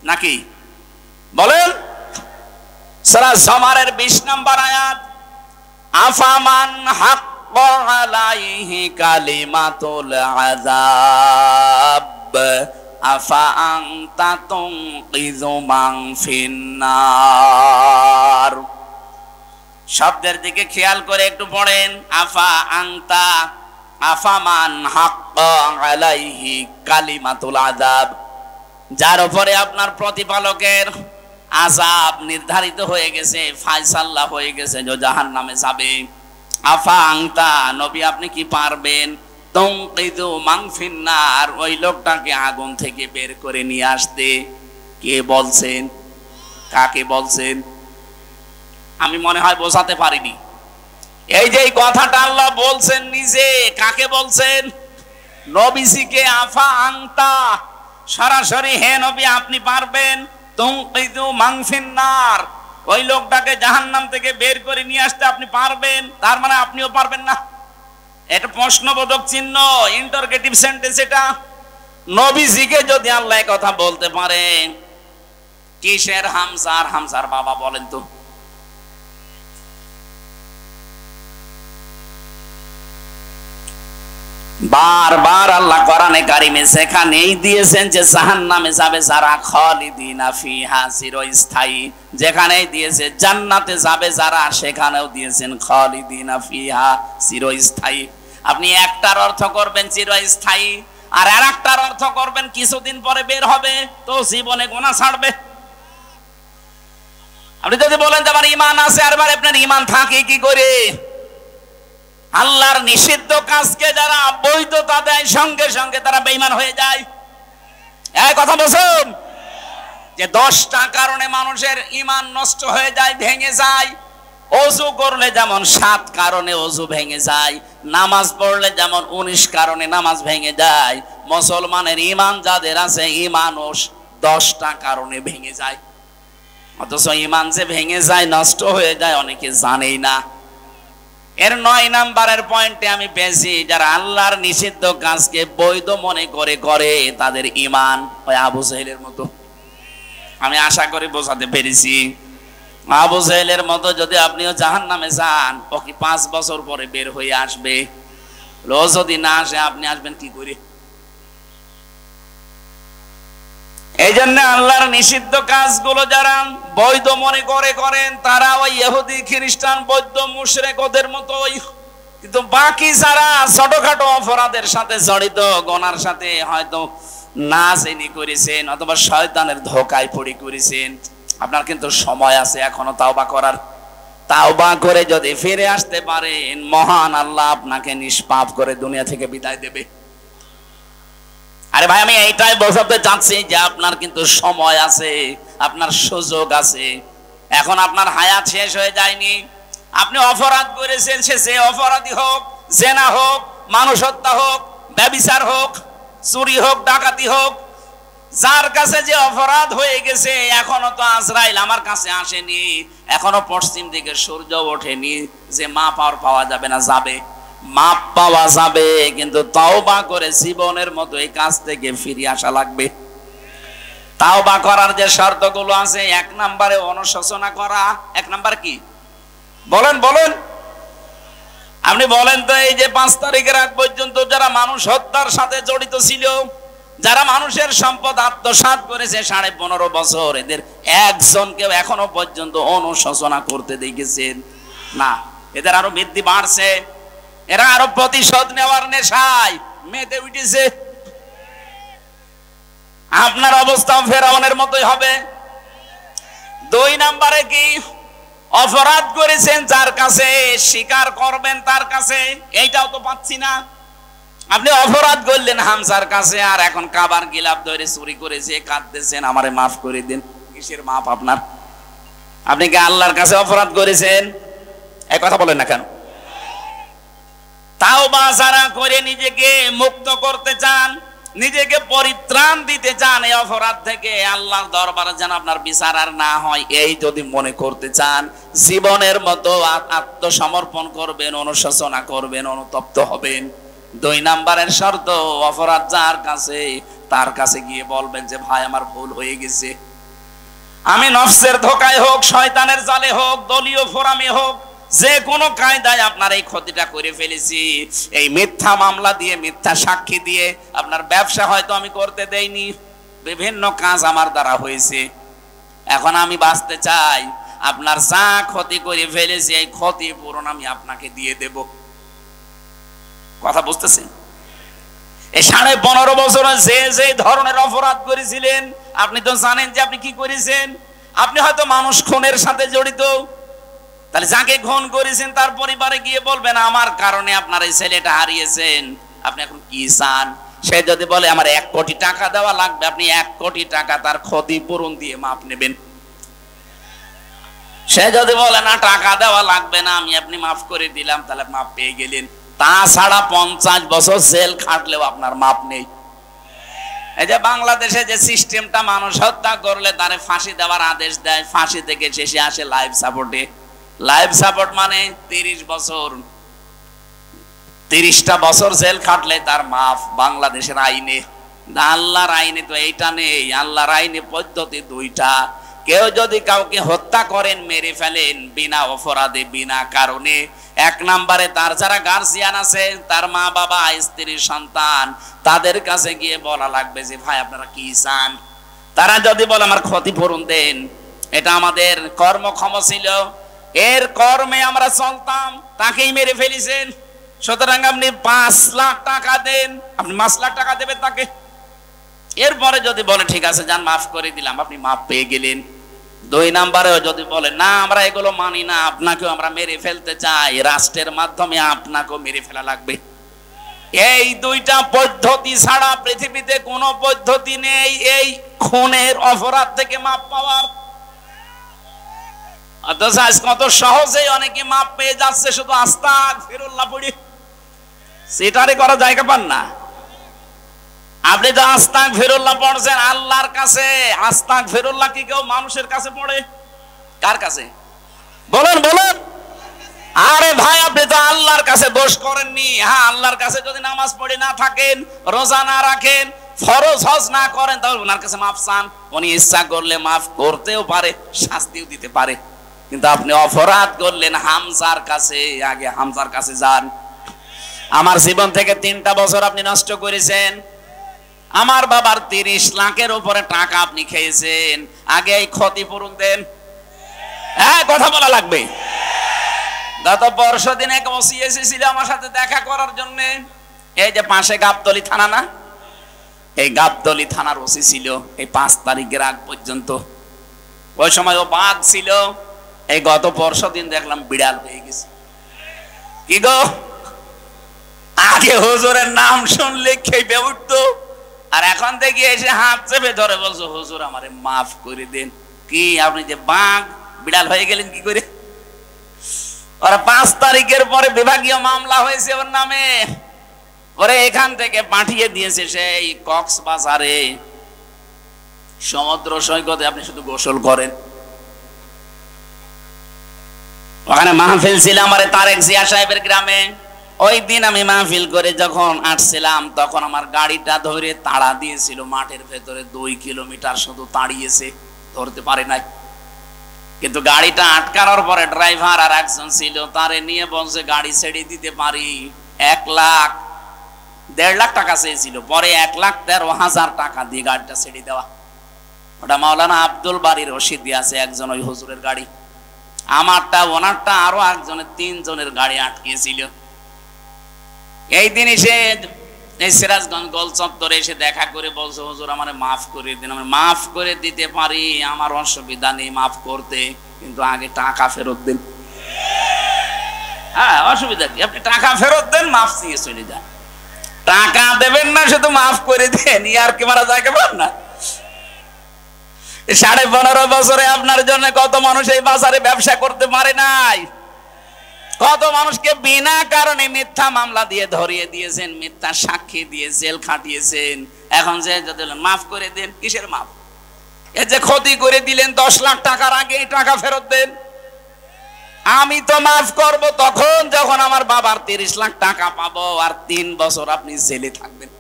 নাকি? বলেন। সূরা জুমারের 20 নম্বর আয়াত, আফামান হাক্কা আলাইহি কালিমাতুল আযাব আফা আনতা তুনকিযু মান ফিন্নার। শব্দের দিকে খেয়াল করে একটু পড়েন। আফা আনতা, আফামান হাক্কা আলাইহি কালিমাতুল আযাব, যার উপরে আপনার প্রতিপালকের আযাব নির্ধারিত হয়ে গেছে, ফায়সালা হয়ে গেছে যে জাহান্নামে যাবে। আফা আনতা, নবী আপনি কি পারবেন তুনকিযু মান ফিন্নার, ওই লোকটাকে আগুন থেকে বের করে নিয়ে আসতে? কে বলছেন? কাকে বলছেন? আমি মনে হয় বোঝাতে পারিনি। এই যে কথাটা আল্লাহ বলছেন নিজে, কাকে বলছেন? নবীজিকে। আফা আনতা, সরাসরি হে নবী আপনি পারবেন তুনকিযু মান ফিন্নার, ওই লোকটাকে জাহান্নাম থেকে বের করে নিয়ে আসতে আপনি পারবেন? তার মানে আপনিও পারবেন না। এটা প্রশ্নবোধক চিহ্ন, ইন্টারগেটিভ সেন্টেন্স। এটা নবীজিকে যদি আল্লাহ কথা বলতে পারে, কিসের হামজার হামজার বাবা বলেন তো? বারবার আল্লাহ কোরআনে কারিমে সেখানেই দিয়েছেন যে জাহান্নামে যাবে যারা খালিদিনা ফিহা, চিরস্থায়ী। যেখানেই দিয়েছে জান্নাতে যাবে যারা, সেখানেও দিয়েছেন খালিদিনা ফিহা, চিরস্থায়ী। আপনি একটার অর্থ করবেন চিরস্থায়ী, আর আরেকটার অর্থ করবেন কিছুদিন পরে বের হবে, তো জীবনে গুনাহ ছাড়বে। আপনি যদি বলেন যে আমার ঈমান আছে, আর আপনার ঈমান থাকে কি করে? আল্লাহর নিষিদ্ধ কাজকে যারা বৈধতা দেয় সঙ্গে সঙ্গে তারা বেঈমান হয়ে যায়। এই কথা বলছেন যে 10টা কারণে মানুষের ঈমান নষ্ট হয়ে যায়, ভেঙে যায়। ওযু করলে যেমন 7 কারণে ওযু ভেঙে যায়, নামাজ পড়লে যেমন 19 কারণে নামাজ ভেঙে যায়, মুসলমানের ঈমান যাদের আছে ঈমানও 10টা কারণে ভেঙে যায়। অথচ ঈমান যে ভেঙে যায়, নষ্ট হয়ে যায়, অনেকে জানেই না। এর 9 নাম্বারের পয়েন্টে আমি পেয়েছি, যারা আল্লাহর নিষিদ্ধ কাজকে বৈধ মনে করে তাদের ঈমান ওই আবু জাহেলের মতো। আমি আশা করি বোঝাতে পেরেছি। আবু জাহেলের মতো যদি আপনিও জাহান্নামে যান, ও কি 5 বছর পরে বের হয়ে আসবে? ও যদি না আসে, আপনি আসবেন কি করে? এই জন্য আল্লাহর নিষিদ্ধ কাজগুলো যারা বৈধ মনে করেন, তারা ওই ইহুদি খ্রিস্টান বৌদ্ধ মুশরিক ওদের মতোই। কিন্তু বাকি যারা ছোটখাটো অপরাধের সাথে জড়িত, গুনার সাথে হয়তো না জেনে করেছেন অথবা শয়তানের ধোঁকায় পড়ে করেছেন, আপনার কিন্তু সময় আছে এখনো তাওবা করার। তাওবা করে যদি ফিরে আসতে পারেন, মহান আল্লাহ আপনাকে নিষ্পাপ করে দুনিয়া থেকে বিদায় দেবে। আরে ভাই, আমি এইটাই বোঝাতে চাচ্ছি যে আপনার কিন্তু সময় আছে, আপনার সুযোগ আছে। এখন আপনার হায়াত শেষ হয়ে যায়নি। আপনি অপরাধ করেছেন, সে অপরাধী হোক, জেনা হোক, মানুষ হত্যা হোক, ব্যভিচার হোক, চুরি হোক, ডাকাতি হোক, যার কাছে যে অপরাধ হয়ে গেছে, এখনো তো আজরাইল আমার কাছে আসেনি, এখনো পশ্চিম দিকে সূর্য ওঠেনি যে মাপ আর পাওয়া যাবে না। যাবে, মাপ পাওয়া যাবে, কিন্তু তাওবা করে জীবনের মতো এই কাজ থেকে ফিরে আসা লাগবে। তাওবা করার যে শর্তগুলো আছে, 1 নম্বরে অনুশোচনা করা। 1 নাম্বার কি বলেন? আপনি বলেন তো, এই যে 5 তারিখের আগ পর্যন্ত যারা মানুষ হত্যার সাথে জড়িত ছিল, যারা মানুষের সম্পদ আত্মসাৎ করেছে 15.5 বছর, এদের একজনকেও এখনো পর্যন্ত অনুশোচনা করতে দেখেছেন না? এদের আরো বৃদ্ধি বাড়ছে, এরা আরো প্রতিশোধ নেওয়ার নেশায় মেতে উঠেছে। আপনার অবস্থা ফেরাউনের মতোই হবে। 2 নম্বরে কি? অপরাধ করেছেন যার কাছে, স্বীকার করবেন তার কাছে, এইটাও তো পাচ্ছি না। আপনি অপরাধ করলেন হামজার কাছে, আর এখন কাবার গিলাফ ধরে চুরি করেছে, কাঁদতেছেন আমারে মাফ করে দিন। কিসের মাফ আপনার? আপনি কি আল্লাহর কাছে অপরাধ করেছেন? এই কথা বলেন না কেন? তাওবা যারা করে নিজেকে মুক্ত করতে চান, নিজেকে পরিত্রাণ দিতে চান এই অপরাধ থেকে, আল্লাহর দরবারে যেন আপনার বিচার আর না হয়, এই যদি মনে করতে চান, জীবনের মতো আত্মসমর্পণ করবেন, অনুশোচনা করবেন, অনুতপ্ত হবেন। 2 নম্বরের শর্ত, অপরাধ যার কাছে, তার কাছে গিয়ে বলবেন যে ভাই আমার ভুল হয়ে গেছে। আমি নফসের ধোকায় হোক, শয়তানের জালে হোক, দলীয় ফোরামে হোক, যে কোনো কায়দায় আপনার এই ক্ষতিটা করে ফেলেছি। এই মিথ্যা মামলা দিয়ে, মিথ্যা সাক্ষী দিয়ে আপনার ব্যবসা হয়তো আমি করতে দেইনি, বিভিন্ন কাজ আমার দ্বারা হয়েছে। এখন আমি বাঁচতে চাই, আপনার যা ক্ষতি করে ফেলেছি এই ক্ষতিপূরণ আমি আপনাকে দিয়ে দেব। কথা বুঝতেছেন? এই 15.5 বছরে যে ধরনের অপরাধ করেছিলেন, আপনি তো জানেন যে আপনি কি করেছেন। আপনি হয়তো মানুষ খুনের সাথে জড়িত, তাহলে যাকে খুন করেছেন তার পরিবারে গিয়ে বলবেন আমার কারণে আপনার এই ছেলেটা হারিয়েছেন, আপনি এখন কি চান? সে যদি বলে আমার 1 কোটি টাকা দেওয়া লাগবে, আপনি 1 কোটি টাকা তার ক্ষতিপূরণ দিয়ে মাপ নেবেন। সে যদি বলে না টাকা দেওয়া লাগবে না, আমি আপনি মাফ করে দিলাম, তাহলে মাপ পেয়ে গেলেন। তাছাড়া 50 বছর জেল খাটলেও আপনার মাপ নেই। এই যে বাংলাদেশে যে সিস্টেমটা, মানুষ হত্যা করলে তারে ফাঁসি দেওয়ার আদেশ দেয়, ফাঁসি থেকে শেষে আসে লাইফ সাপোর্টে। লাইফ সাপোর্ট মানে 30 বছর, 30টা বছর জেল খাটলে তার মাফ বাংলাদেশের আইনে। আল্লাহর আইনে তো এইটা নেই। আল্লাহর আইনে পদ্ধতি 2টা। কেউ যদি কাউকে হত্যা করেন, মেরে ফেলেন বিনা অপরাধে, বিনা কারণে, 1 নম্বরে তার যারা গার্জিয়ান আছে, তার মা বাবা, স্ত্রী, সন্তান, তাদের কাছে গিয়ে বলা লাগবে যে ভাই আপনারা কি চান। তারা যদি বলে আমার ক্ষতিপূরণ দেন, এটা আমাদের কর্মক্ষম ছিল, এর কর্মে আমরা চলতাম, তাকেই মেরে ফেলেছেন, সুতরাং আপনি 5 লাখ টাকা দেন, আপনি 5 লাখ টাকা দেবেন তাকে। এরপরে যদি বলে ঠিক আছে যান মাফ করে দিলাম, আপনি মাফ পেয়ে গেলেন। দুই নাম্বারেও যদি বলে না আমরা এগুলো মানি না, আপনাকেও আমরা মেরে ফেলতে চাই, রাষ্ট্রের মাধ্যমে আপনাকেও মেরে ফেলা লাগবে। এই দুইটা পদ্ধতি ছাড়া পৃথিবীতে কোনো পদ্ধতি নেই এই খুনের অপরাধ থেকে মাপ পাওয়ার। অথচ আজ কত সহজেই অনেকে মাপ পেয়ে যাচ্ছে শুধু আস্তাগফিরুল্লাহ পড়ে। সেটারে করা জায়গা পান না। আপনি তো আস্তাগফিরুল্লাহ পড়ছেন আল্লাহর কাছে, আস্তাগফিরুল্লাহ কি কেউ মানুষের কাছে পড়ে? কার কাছে বলেন বলেন? আরে ভাই আপনি তো আল্লাহর কাছে দোষ করেননি। হ্যাঁ, আল্লাহর কাছে যদি নামাজ পড়ে না থাকেন, রোজা না রাখেন, ফরজ হজ না করেন, তাহলে ওনার কাছে মাফ চান। উনি ইচ্ছা করলে মাফ করতেও পারে, শাস্তিও দিতে পারে। কিন্তু আপনি অপরাধ করলেন হামজার কাছে, আগে হামজার কাছে যান। আমার জীবন থেকে 3টা বছর আপনি নষ্ট করেছেন। আমার বাবার 30 লাখের উপরে টাকা আপনি খেয়েছেন, আগে এই ক্ষতিপূরণ দেন। হ্যাঁ, কথা বলা লাগবে। গত পরশুদিন এক ওসি এসেছিল আমার সাথে দেখা করার জন্য। এই যে পাশে গাবতলী থানা না, এই গাবতলী থানার ওসি ছিল এই 5 তারিখের আগ পর্যন্ত। ওই সময় ও বাঘ ছিল। এই গত পরশুদিন দেখলাম বিড়াল হয়ে গেছে। কি গো, আগে হুজুরের নাম শুনলে খেপে উঠতো, আর এখন থেকে এসে হাত চেপে ধরে বলছো হুজুর আমারে মাফ করে দেন। কি আপনি যে বাঘ বিড়াল হয়ে গেলেন কি করে? ওরা 5 তারিখের পরে বিভাগীয় মামলা হয়েছে ওর নামে। ওরে এখান থেকে পাঠিয়ে দিয়েছে সেই কক্সবাজারে, সমুদ্র সৈকতে আপনি শুধু গোসল করেন। ওখানে মাহফিল ছিল আমার তারেক জিয়া সাহেবের গ্রামে। ওই দিন আমি মাহফিল করে যখন আসছিলাম তখন আমার গাড়িটা ধরে তাড়া দিয়েছিল মাঠের ভেতরে। 2 কিলোমিটার শুধু তাড়িয়েছে, ধরতে পারে নাই। কিন্তু গাড়িটা আটকানোর পরে ড্রাইভার আর একজন ছিল, তারে নিয়ে বলছে গাড়ি ছেড়ে দিতে পারি। 1,00,000 1.5 লাখ টাকা চেয়েছিল, পরে 1,13,000 টাকা দিয়ে গাড়িটা ছেড়ে দেওয়া। ওটা মাওলানা আব্দুল বাড়ির রশিদ দিয়ে আছে একজন ওই হুজুরের গাড়ি। আমারটা, ওনারটা, আরো একজনের, 3 জনের গাড়ি আটকিয়েছিল। এই দিন এসে এই সিরাজগঞ্জ গোল চত্বরে এসে দেখা করে বলছে হুজুর আমারে মাফ করে দিন। আমি মাফ করে দিতে পারি, আমার অসুবিধা নেই মাফ করতে, কিন্তু আগে টাকা ফেরত দেন। হ্যাঁ, অসুবিধা কি, আপনি টাকা ফেরত দেন, মাফ দিয়ে চলে যান। টাকা দেবেন না, শুধু মাফ করে দেন। আর কি মারা যায় কেমন না? 15.5 বছরে আপনার জন্য কত মানুষ এই বাজারে ব্যবসা করতে পারে নাই। কত মানুষকে বিনা কারণে মিথ্যা মামলা দিয়ে ধরিয়ে দিয়েছেন, মিথ্যা সাক্ষী দিয়ে জেল খাটিয়েছেন। এখন যে যদি মাফ করে দেন, কিসের মাফ? এই যে ক্ষতি করে দিলেন 10 লাখ টাকার, আগে এই টাকা ফেরত দেন। আমি তো মাফ করব তখন যখন আমার বাবার 30 লাখ টাকা পাবো, আর 3 বছর আপনি জেলে থাকবেন।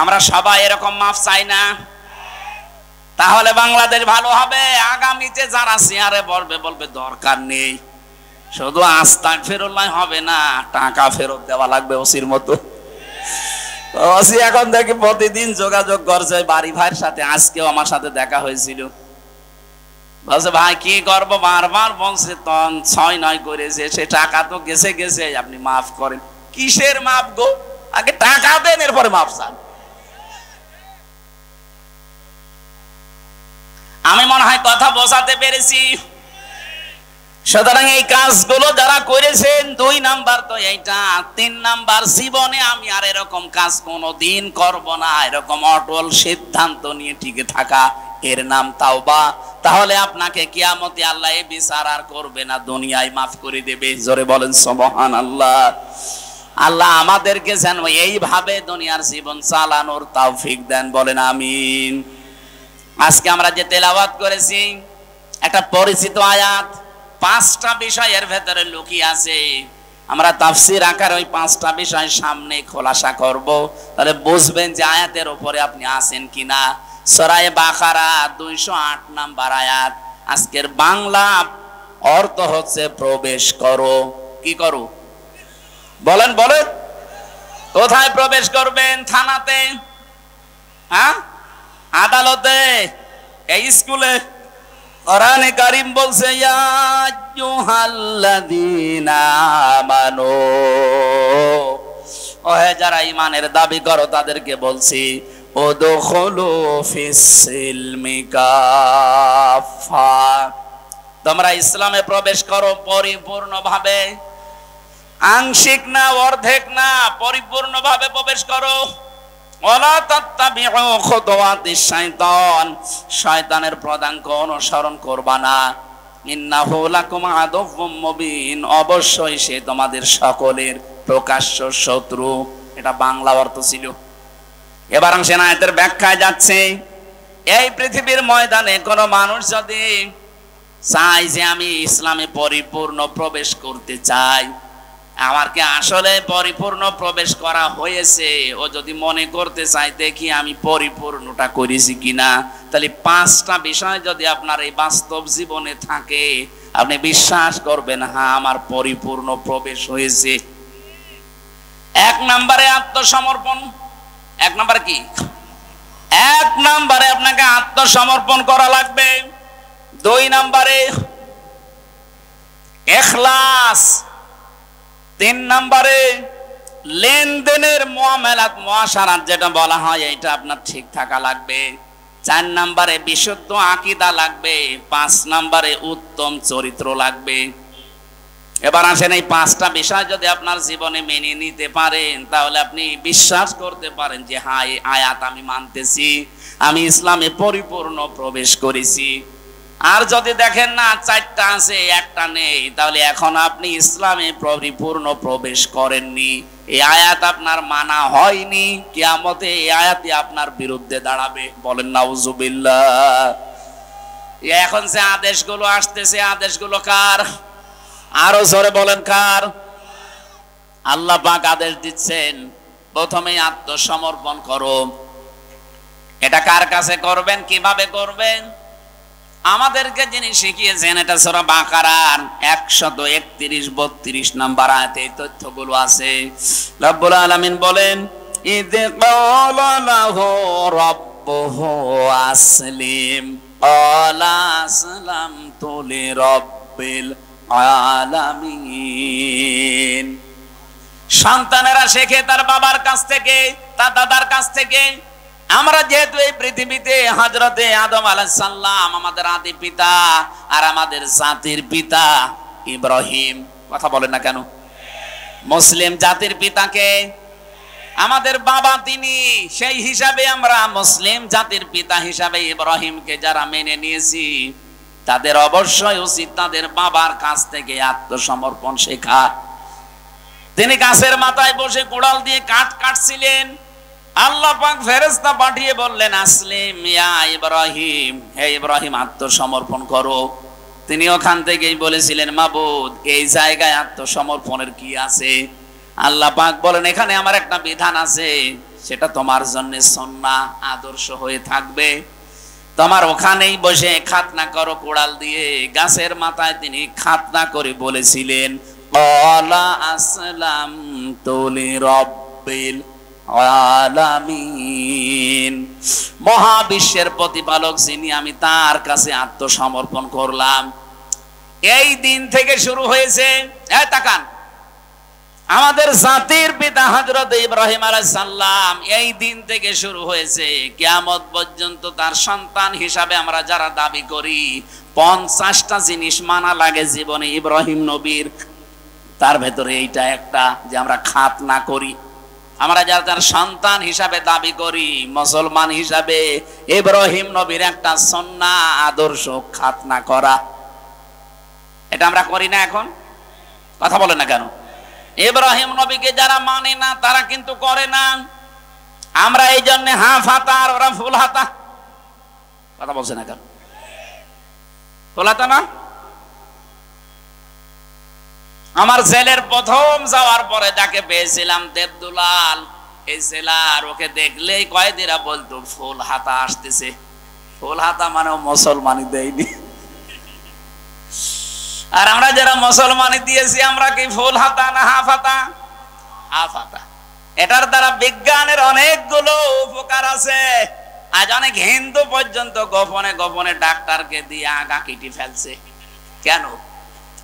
আমরা সবাই এরকম মাফ চাই না। তাহলে বাংলাদেশ ভালো হবে। আগামীতে যারা চেয়ারে বলবে দরকার নেই, শুধু আস্তাগফিরুল্লাহ হবে না, টাকা ফেরত দেওয়া লাগবে ওসির মতো। ওসি এখন দেখি প্রতিদিন যোগাযোগ করছে বাড়ি ভাইয়ের সাথে। আজকেও আমার সাথে দেখা হয়েছিল, বলছে ভাই কি করবো, বারবার বলছে 6-9 করেছে, সে টাকা তো গেছে গেছে, আপনি মাফ করেন। কিসের মাফ গো? আগে টাকা দেন, এরপরে মাফ চান। আমি মনে হয় কথা বোঝাতে পেরেছি। সুতরাং এই কাজগুলো যারা করেছেন, 2 নাম্বার তো এইটা। 3 নাম্বার, জীবনে আমি আর এরকম কাজ কোনোদিন করব না, এরকম অটল সিদ্ধান্ত নিয়ে টিকে থাকা, এর নাম তাওবা। তাহলে আপনাকে কিয়ামতে আল্লাহ এই বিচার আর করবে না, দুনিয়ায় মাফ করে দেবে। জোরে বলেন সুবহানাল্লাহ। আল্লাহ আমাদেরকে যেন এইভাবে দুনিয়ার জীবন চালানোর তৌফিক দেন, বলেন আমিন। আজকে আমরা যে তেলাওয়াত করেছি, একটা পরিচিত আয়াত, 5টা বিষয়ের ভেতরে লুকিয়ে আছে। আমরা তাফসীর আকারে ওই 5টা বিষয় সামনে খোলাসা করব, তাহলে বুঝবেন যে আয়াতের উপরে আপনি আছেন কিনা। সূরা বাকারা 208 নাম্বার আয়াত। আজকের বাংলা অর্থ হচ্ছে প্রবেশ করো। কি করো? বলেন বলেন। কোথায় প্রবেশ করবেন? থানাতে, হ্যাঁ, আদালতে, এই স্কুলে। কোরআনে কারীম বলছে ইয়া আইয়ুহাল্লাযীনা আমানু, ওহে যারা ঈমানের দাবি করো তাদেরকে বলছি, উদখুলু ফিস সিলমি কাফা, তোমরা ইসলামে প্রবেশ করো পরিপূর্ণভাবে, আংশিক না, অর্ধেক না, পরিপূর্ণভাবে প্রবেশ করো। ওয়ালা তাত্তাবিউ খুতুওয়াতিশ শাইতান, শয়তানের পদাঙ্ক অনুসরণ করবা না। ইন্নাহু লাকুম আদুউম মুবিন, অবশ্যই সে তোমাদের সকলের প্রকাশ্য শত্রু। এটা বাংলা অর্থ ছিল। এবার আমি আয়াতের ব্যাখ্যায় যাচ্ছে। এই পৃথিবীর ময়দানে কোনো মানুষ যদি চাই যে আমি ইসলামে পরিপূর্ণ প্রবেশ করতে চাই, আমার কি আসলে পরিপূর্ণ প্রবেশ করা হয়েছে, ও যদি মনে করতে চাই দেখি আমি পরিপূর্ণটা করেছি কিনা, তাহলে 5টা বিষয় যদি আপনার এই বাস্তব জীবনে থাকে, আপনি বিশ্বাস করবেন হ্যাঁ আমার পরিপূর্ণ প্রবেশ হয়েছে। 1 নম্বরে আত্মসমর্পণ। 1 নম্বর কি? 1 নম্বরে আপনাকে আত্মসমর্পণ করা লাগবে। 2 নম্বরে ইখলাস। 3 নম্বরে লেনদেনের মুআমালাত মুআশারাত যেটা বলা হয় এটা আপনার ঠিক থাকা লাগবে। 4 নম্বরে বিশুদ্ধ আকীদা লাগবে। 5 নম্বরে উত্তম চরিত্র লাগবে। এবার আসেন এই 5টা বিষয় যদি আপনার জীবনে মেনে নিতে পারেন, তাহলে আপনি বিশ্বাস করতে পারেন যে হ্যাঁ এই আয়াত আমি মানতেছি, আমি ইসলামে পরিপূর্ণ প্রবেশ করেছি। আর যদি দেখেন না 4টা আছে 1টা নেই, তাহলে এখন আপনি ইসলামে পরিপূর্ণ প্রবেশ করেননি, এই আয়াত আপনার মানা হয়নি। কিয়ামতে এই আয়াতই আপনার বিরুদ্ধে দাঁড়াবে। বলেন নাউজুবিল্লাহ। এখন যে আদেশগুলো আসতেছে, আদেশগুলো কার? আরো জোরে বলেন কার? আল্লাহ পাক আদেশ দিচ্ছেন প্রথমেই আত্মসমর্পণ করো। এটা কার কাছে করবেন, কিভাবে করবেন? আমাদেরকে যিনি শিখিয়েছেন, এটা সূরা বাকারার 131-32 নম্বর আয়াতে এই তথ্যগুলো আছে। রব্বুল আলামিন বলেন, ইয ক্বালা লাহু রাব্বুহু আসলিম ক্বালা আসলামতু লিরাব্বিল আলামিন। সন্তানেরা শেখে তার বাবার কাছ থেকে, তার দাদার কাছ থেকে। আমরা যেহেতু এই পৃথিবীতে হযরতে আদম আলাইহিস সালাম আমাদের আদি পিতা, আর আমাদের জাতির পিতা ইব্রাহিম, কথা বলেন না কেন? মুসলিম জাতির পিতাকে আমাদের বাবা তিনি, সেই হিসাবে আমরা মুসলিম জাতির পিতা হিসাবে ইব্রাহিমকে যারা মেনে নিয়েছি, তাদের অবশ্যই উচিত তাদের বাবার কাছ থেকে আত্মসমর্পণ শেখা। তিনি গাছের মাথায় বসে কোড়াল দিয়ে কাঠ কাটছিলেন, আল্লাহ পাক ফেরেশতা পাঠিয়ে বললেন আসলিম ইয়া ইব্রাহিম, হে ইব্রাহিম আত্মসমর্পণ করো। তিনি ওখান থেকেই বলেছিলেন মাবুদ এই জায়গায় আত্মসমর্পণের কি আছে? আল্লাহ পাক বলেন এখানে আমার একটা বিধান আছে, সেটা তোমার জন্য সুন্নাহ আদর্শ হয়ে থাকবে। তোমার ওখানেই বসে খাতনা করো কোড়াল দিয়ে। গাছের মাথায় তিনি খাতনা করে বলেছিলেন ক্বালা আসলামতু লিরাব্বিল আলামিন, মহাবিশ্বের প্রতিপালক যিনি আমি তার কাছে আত্মসমর্পণ করলাম। এই দিন থেকে শুরু হয়েছে, তাকান, আমাদের জাতির পিতা হযরত ইব্রাহিম আলাইহিস সালাম, এই দিন থেকে শুরু হয়েছে কিয়ামত পর্যন্ত তার সন্তান হিসাবে আমরা যারা দাবি করি 50টা জিনিস মানা লাগে জীবনে ইব্রাহিম নবীর। তার ভেতরে এইটা একটা, যে আমরা খাতনা করি। আমরা যারা তার সন্তান হিসাবে দাবি করি, মুসলমান হিসাবে ইব্রাহিম নবীর একটা সুন্নাহ আদর্শ খাতনা করা। এটা আমরা করি না এখন? কথা বলেন না কেন? ইব্রাহিম নবীকে যারা মানে না তারা কিন্তু করে না। আমরা এই জন্য হাফ হাতা আর ওরা ফুল হাতা। কথা বলছে না কেন? ফুল হাতা না? আমার ছেলের প্রথম যাওয়ার পরে যাকে পেয়েছিলাম দেবদুলাল, এই ছেলার ওকে দেখলেই কয়েদিরা বলতো ফুল হাতা আসতেছে। ফুল হাতা মানে মুসলমানই দেয়নি। আর আমরা যারা মুসলমানই দিয়েছি, আমরা কি ফুল হাতা না হাফ হাতা? হাফ হাতা। এটার দ্বারা বিজ্ঞানের অনেকগুলো উপকার আছে। আজ অনেক হিন্দু পর্যন্ত গোপনে গোপনে ডাক্তারকে দিয়ে আগা কেটে ফেলছে। কেন?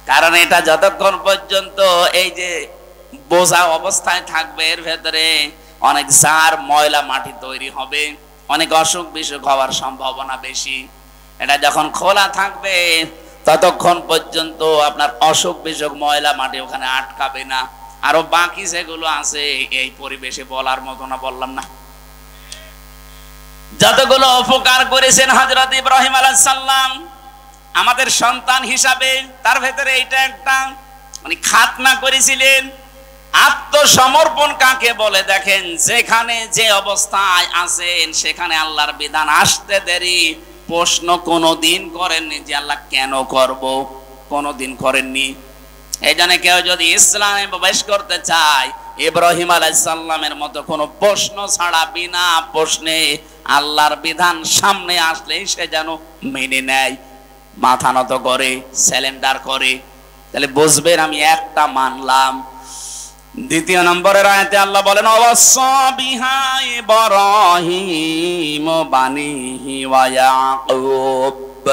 কারণ এটা যতক্ষণ পর্যন্ত এই যে বোঝা অবস্থায় থাকবে, এর ভেতরে অনেক জার ময়লা মাটি তৈরি হবে, অনেক অসুখ বিসুখ হওয়ার সম্ভাবনা বেশি। এটা যখন খোলা থাকবে ততক্ষণ পর্যন্ত আপনার অসুখ বিসুখ ময়লা মাটি ওখানে আটকাবে না। আরো বাকি যেগুলো আছে এই পরিবেশে বলার মতো না, বললাম না? যতগুলো উপকার করেছেন হযরত ইব্রাহিম আলাইহিস সালাম আমাদের সন্তান হিসাবে, তার ভেতরে এইটা একটা, মানে খাতনা করেছিলেন। আত্মসমর্পণ কাকে বলে দেখেন, যেখানে যে অবস্থায় আছেন সেখানে আল্লাহর বিধান আসতে দেরি প্রশ্ন কোনোদিন করেননি যে আল্লাহ কেন করব, কোনোদিন করেননি। এই জন্য কেউ যদি ইসলামে প্রবেশ করতে চায় ইব্রাহিম আলাইহিস সালামের মতো কোনো প্রশ্ন ছাড়া বিনা প্রশ্নে আল্লাহর বিধান সামনে আসলেই সে যেন মেনে নেয়, মাথা নত করে, স্যালেন্ডার করে। তাহলে বুঝবেন আমি একটা মানলাম। দ্বিতীয় নম্বরের আয়াতে আল্লাহ বলেন ওয়াসা বিহা ইব্রাহিম বানিহি ওয়া ইয়াকুব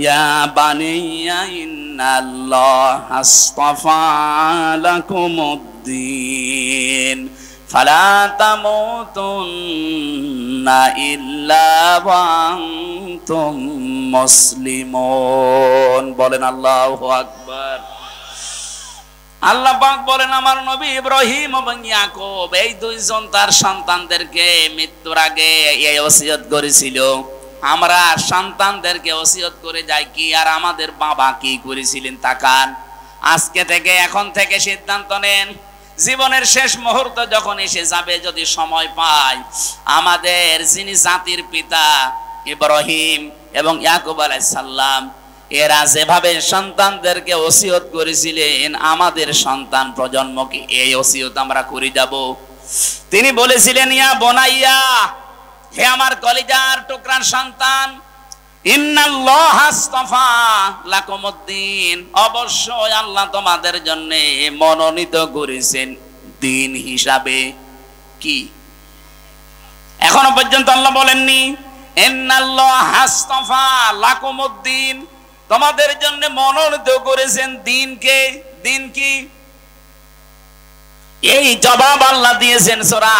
ইয়া বানিয়া ইন্নাল্লাহা আসতাফা লাকুমুদ্দিন ফালা তামুতুন্না ইল্লা ওয়া আনতুম মুসলিমুন। বলেন আল্লাহু আকবার। আল্লাহ পাক বলেন আমার নবী ইব্রাহিম এবং ইয়াকুব এই দুইজন তার সন্তানদেরকে মৃত্যুর আগে এই ওসিয়ত করেছিল। আমরা সন্তানদেরকে ওসিয়ত করে যাই কি, আর আমাদের বাবা কি করেছিলেন তাকান। আজকে থেকে, এখন থেকে সিদ্ধান্ত নেন, জীবনের শেষ মুহূর্ত যখন এসে যাবে, যদি সময় পাই, আমাদের যিনি জাতির পিতা ইব্রাহিম এবং ইয়াকুব আলাইহিস সালাম এরা যেভাবে সন্তানদেরকে ওসিয়ত করেছিলেন, আমাদের সন্তান প্রজন্মকে এই ওসিয়ত আমরা করে যাব। তিনি বলেছিলেন ইয়া বনাইয়া, হে আমার কলিজার টুকরার সন্তান, ইন্নাল্লাহা আসতাফা লাকুমুদ্দিন, অবশ্যই আল্লাহ তোমাদের জন্য মনোনীত করেছেন দিন হিসাবে। কি এখনো পর্যন্ত আল্লাহ বলেননি ইন্নাল্লাহা আসতাফা লাকুমুদ্দিন, তোমাদের জন্য মনোনীত করেছেন দিনকে। দিন কি? এই জবাব আল্লাহ দিয়েছেন সূরা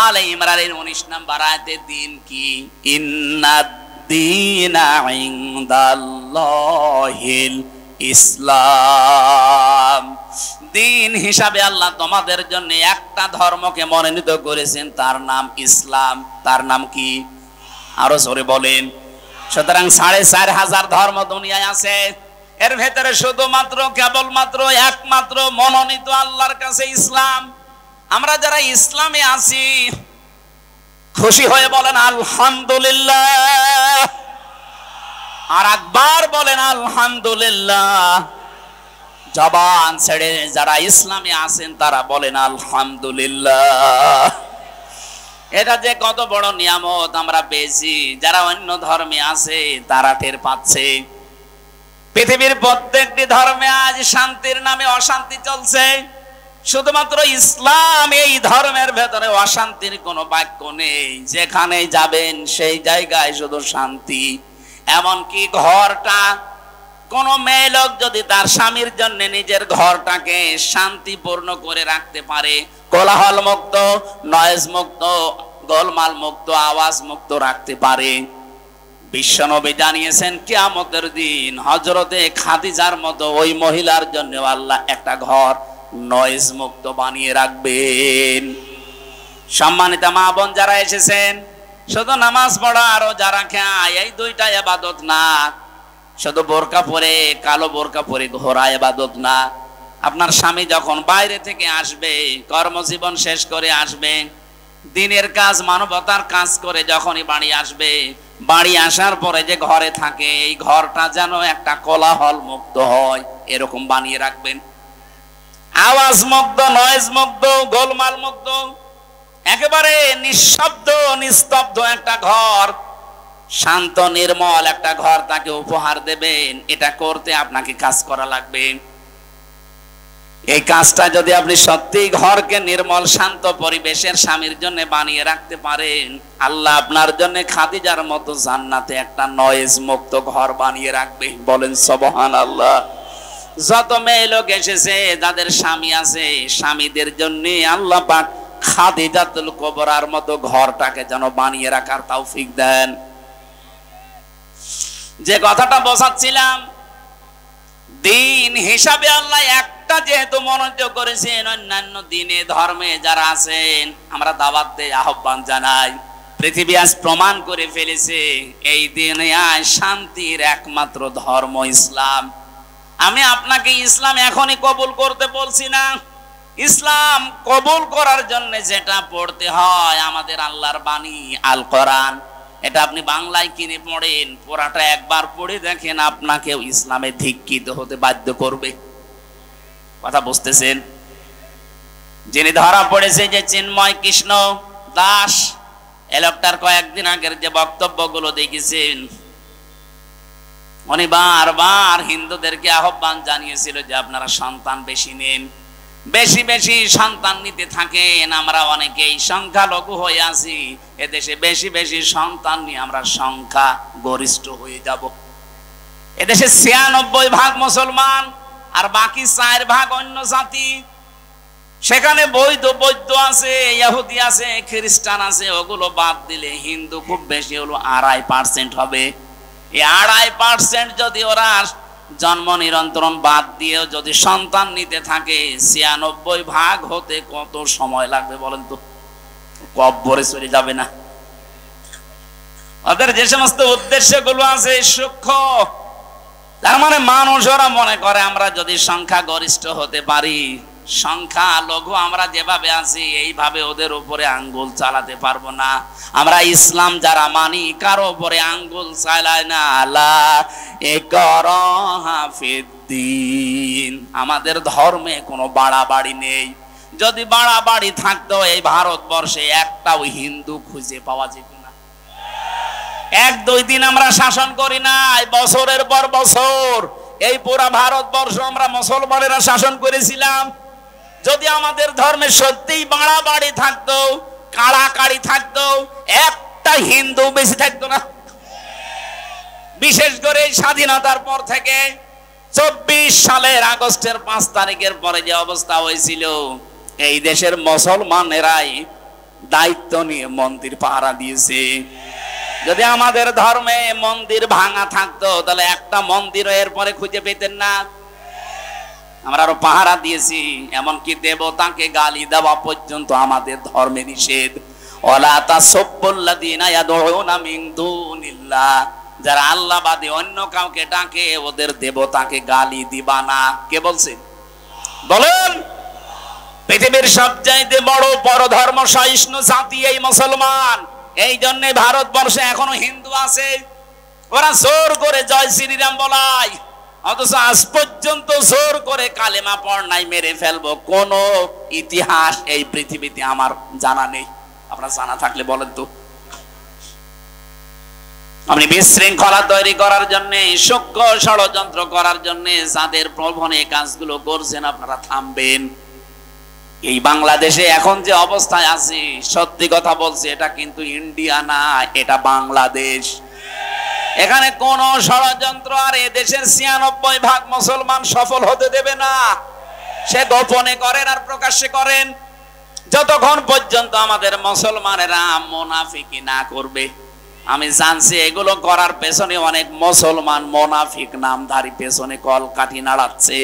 আলে ইমরানের 19 নম্বর আয়াতে। দিন কি? ইন্নাদ-দীনা ইনদাল্লাহিল ইসলাম। দিন হিসাবে আল্লাহ তোমাদের জন্য একটা ধর্মকে মনোনীত করেছেন, তার নাম ইসলাম। তার নাম কি? আরো জোরে বলেন। সুতরাং 4500 ধর্ম দুনিয়ায় আছে, এর ভেতরে শুধুমাত্র কেবলমাত্র একমাত্র মনোনীত আল্লাহর কাছে ইসলাম। আমরা যারা ইসলামে আছি খুশি হয়ে বলেন আলহামদুলিল্লাহ, আর একবার বলেন আলহামদুলিল্লাহ। জবান ছেড়ে যারা ইসলামে আছেন তারা বলেন আলহামদুলিল্লাহ। এটা যে কত বড় নিয়ামত আমরা পেয়েছি, যারা অন্য ধর্মে আছে তারা টের পাচ্ছে। পৃথিবীর প্রত্যেকটি ধর্মে আজ শান্তির নামে অশান্তি চলছে, শুধুমাত্র ইসলাম এই ধর্মের ভেতরে অশান্তির কোনো বাক্য নেই। যেখানে যাবেন সেই জায়গায় শুধু শান্তি। এমনকি ঘরটা, কোন মেয়ে লোক যদি তার স্বামীর জন্য নিজের ঘরটাকে শান্তিপূর্ণ করে রাখতে পারে, কোলাহল মুক্ত, নয়েজ মুক্ত, গোলমাল মুক্ত, আওয়াজ মুক্ত রাখতে পারে, বিশ্বনবী জানিয়েছেন কিয়ামতের দিন হযরতে খাদিজার মতো ওই মহিলার জন্য আল্লাহ একটা ঘর নয়েজ মুক্ত বানিয়ে রাখবেন। সম্মানিত মা বোন যারা এসেছেন, শুধু নামাজ পড়া আর যারা খায় এই দুইটা ইবাদত না। শুধু বোরকা পরে, কালো বোরকা পরে ঘোরা ইবাদত না। আপনার স্বামী যখন বাইরে থেকে আসবে, কর্মজীবন শেষ করে আসবে, দিনের কাজ মানবতার কাজ করে যখনই বাড়ি আসবে, বাড়ি আসার পরে যে ঘরে থাকে এই ঘরটা যেন একটা কোলাহল মুক্ত হয়, এরকম বানিয়ে রাখবেন। আওয়াজ মুক্ত, নয়েজ মুক্ত, গোলমাল মুক্ত, একেবারে নিঃশব্দ নিস্তব্ধ একটা ঘর, শান্ত নির্মল একটা ঘর তাকে উপহার দেবেন। এটা করতে আপনাকে কাজ করা লাগবে। এই কাজটা যদি আপনি সত্যি ঘরকে নির্মল শান্ত পরিবেশের স্বামীর জন্য বানিয়ে রাখতে পারেন, আল্লাহ আপনার জন্য খাদিজার মতো জান্নাতে একটা নয়েজ মুক্ত ঘর বানিয়ে রাখবে। বলেন সুবহানাল্লাহ। যত মেয়ে লোক এসেছে যাদের স্বামী আছে, স্বামীদের জন্য আল্লাহ পাক খাদিজাতুল কুবরার মতো ঘরটাকে যেন বানিয়ে রাখার তৌফিক দেন। যে কথাটা বোঝাচ্ছিলাম, দিন হিসাবে আল্লাহ একটা যেহেতু মনোযোগ করেছেন, অন্যান্য দিনে ধর্মে যারা আছেন আমরা দাওয়াত দেই, আহ্বান জানাই। পৃথিবী আজ প্রমাণ করে ফেলেছে এই দিনে আজ শান্তির একমাত্র ধর্ম ইসলাম। আমি আপনাকে ইসলাম এখনই কবুল করতে বলছি না। ইসলাম কবুল করার জন্য যেটা পড়তে হয় আমাদের আল্লাহর বাণী আল কোরআন, এটা আপনি বাংলায় কিনে পড়েন, পুরাটা একবার পড়ে দেখেন, আপনাকেও ইসলামে দীক্ষিত হতে বাধ্য করবে। কথা বুঝতেছেন? যিনি ধরা পড়েছে যে চিন্ময় কৃষ্ণ দাস, এ লোকটার কয়েকদিন আগের যে বক্তব্যগুলো দেখেছেন, উনি বারবার হিন্দুদেরকে আহ্বান জানিয়েছিল যে আপনারা সন্তান বেশি নেন, বেশি বেশি সন্তান নিতে থাকেন। আমরা অনেকেই সংখ্যালঘু হয়ে আছি, এদেশে বেশি বেশি সন্তান নিয়ে আমরা সংখ্যা গরিষ্ঠ হয়ে যাব। এদেশে ৯৬% মুসলমান আর বাকি ৪% অন্য জাতি। সেখানে বৌদ্ধ আছে, ইহুদি আছে, খ্রিস্টান আছে, ওগুলো বাদ দিলে হিন্দু খুব বেশি হলো ২.৫% হবে। এই ২.৫% যদি ওরা জন্ম নিয়ন্ত্রণ বাদ দিয়েও যদি সন্তান নিতে থাকে, ৯৬% হতে কত সময় লাগবে বলেন তো? কব্বরে চলে যাবে না? ওদের যে সমস্ত উদ্দেশ্যগুলো আছে সূক্ষ্ম, তার মানে মানুষ ওরা মনে করে আমরা যদি সংখ্যা গরিষ্ঠ হতে পারি, সংখ্যা লঘু আমরা যেভাবে আছি এইভাবে ওদের উপরে আঙ্গুল চালাতে পারবো না। আমরা ইসলাম যারা মানি কারো উপরে আঙ্গুল চালায় না। আলা ইকরাহা ফিদ্দিন, আমাদের ধর্মে কোনো বাড়াবাড়ি নেই। যদি বাড়াবাড়ি থাকতো এই ভারতবর্ষে একটাও হিন্দু খুঁজে পাওয়া যেত না। ১-২ দিন আমরা শাসন করি না, বছরের পর বছর এই পুরা ভারতবর্ষ আমরা মুসলমানেরা শাসন করেছিলাম। যদি আমাদের ধর্মে সত্যিই বাড়াবাড়ি থাকতো, কাড়াকাড়ি থাকতো, একটা হিন্দু বেশি থাকতো না। বিশেষ করে স্বাধীনতার পর থেকে ২৪ সালের আগস্টের ৫ তারিখের পরে যে অবস্থা হয়েছিল, এই দেশের মুসলমানেরাই দায়িত্ব নিয়ে মন্দির পাহারা দিয়েছে। যদি আমাদের ধর্মে মন্দির ভাঙা থাকতো তাহলে একটা মন্দির এরপরে খুঁজে পেতেন না। আমরা আরো পাহারা দিয়েছি, এমনকি দেবতাকে গালি দেওয়া পর্যন্ত আমাদের ধর্মে নিষেধ। ওয়ালা তাসাব্বুল্লাযিনা ইয়াদউনা মিন দুনিল্লাহ, যারা আল্লাহ বাদে অন্য কাউকে ডাকে ওদের দেবতাকে গালি দিবা না। কে বলছে? বলেন। পৃথিবীর সবচাইতে বড় পরধর্ম সহিষ্ণু জাতি এই মুসলমান। এই জন্য ভারতবর্ষে এখনো হিন্দু আছে, ওরা জোর করে জয় শ্রীরাম বলায়, অথচ আজ পর্যন্ত জোর করে কালেমা পড়নায় মেরে ফেলবো কোন ইতিহাস এই পৃথিবীতে আমার জানা নেই। আপনার জানা থাকলে বলেন তো। আপনি বিশৃঙ্খলা তৈরি করার জন্য, সূক্ষ্ম ষড়যন্ত্র করার জন্য যাদের প্রলোভনে কাজগুলো করছেন আপনারা থামবেন। এই বাংলাদেশে এখন যে অবস্থায় আছে, সত্যি কথা বলছি, এটা কিন্তু ইন্ডিয়া না, এটা বাংলাদেশ। এখানে কোন ষড়যন্ত্র আর এদেশের ৯৬% মুসলমান সফল হতে দেবে না। সে গোপনে করেন আর প্রকাশ্যে করেন, যতক্ষণ পর্যন্ত আমাদের মুসলমানেরা মুনাফিকি না করবে। আমি জানছি এগুলো করার পেছনে অনেক মুসলমান মুনাফিক নামধারী পেছনে কলকাঠি নাড়াচ্ছে।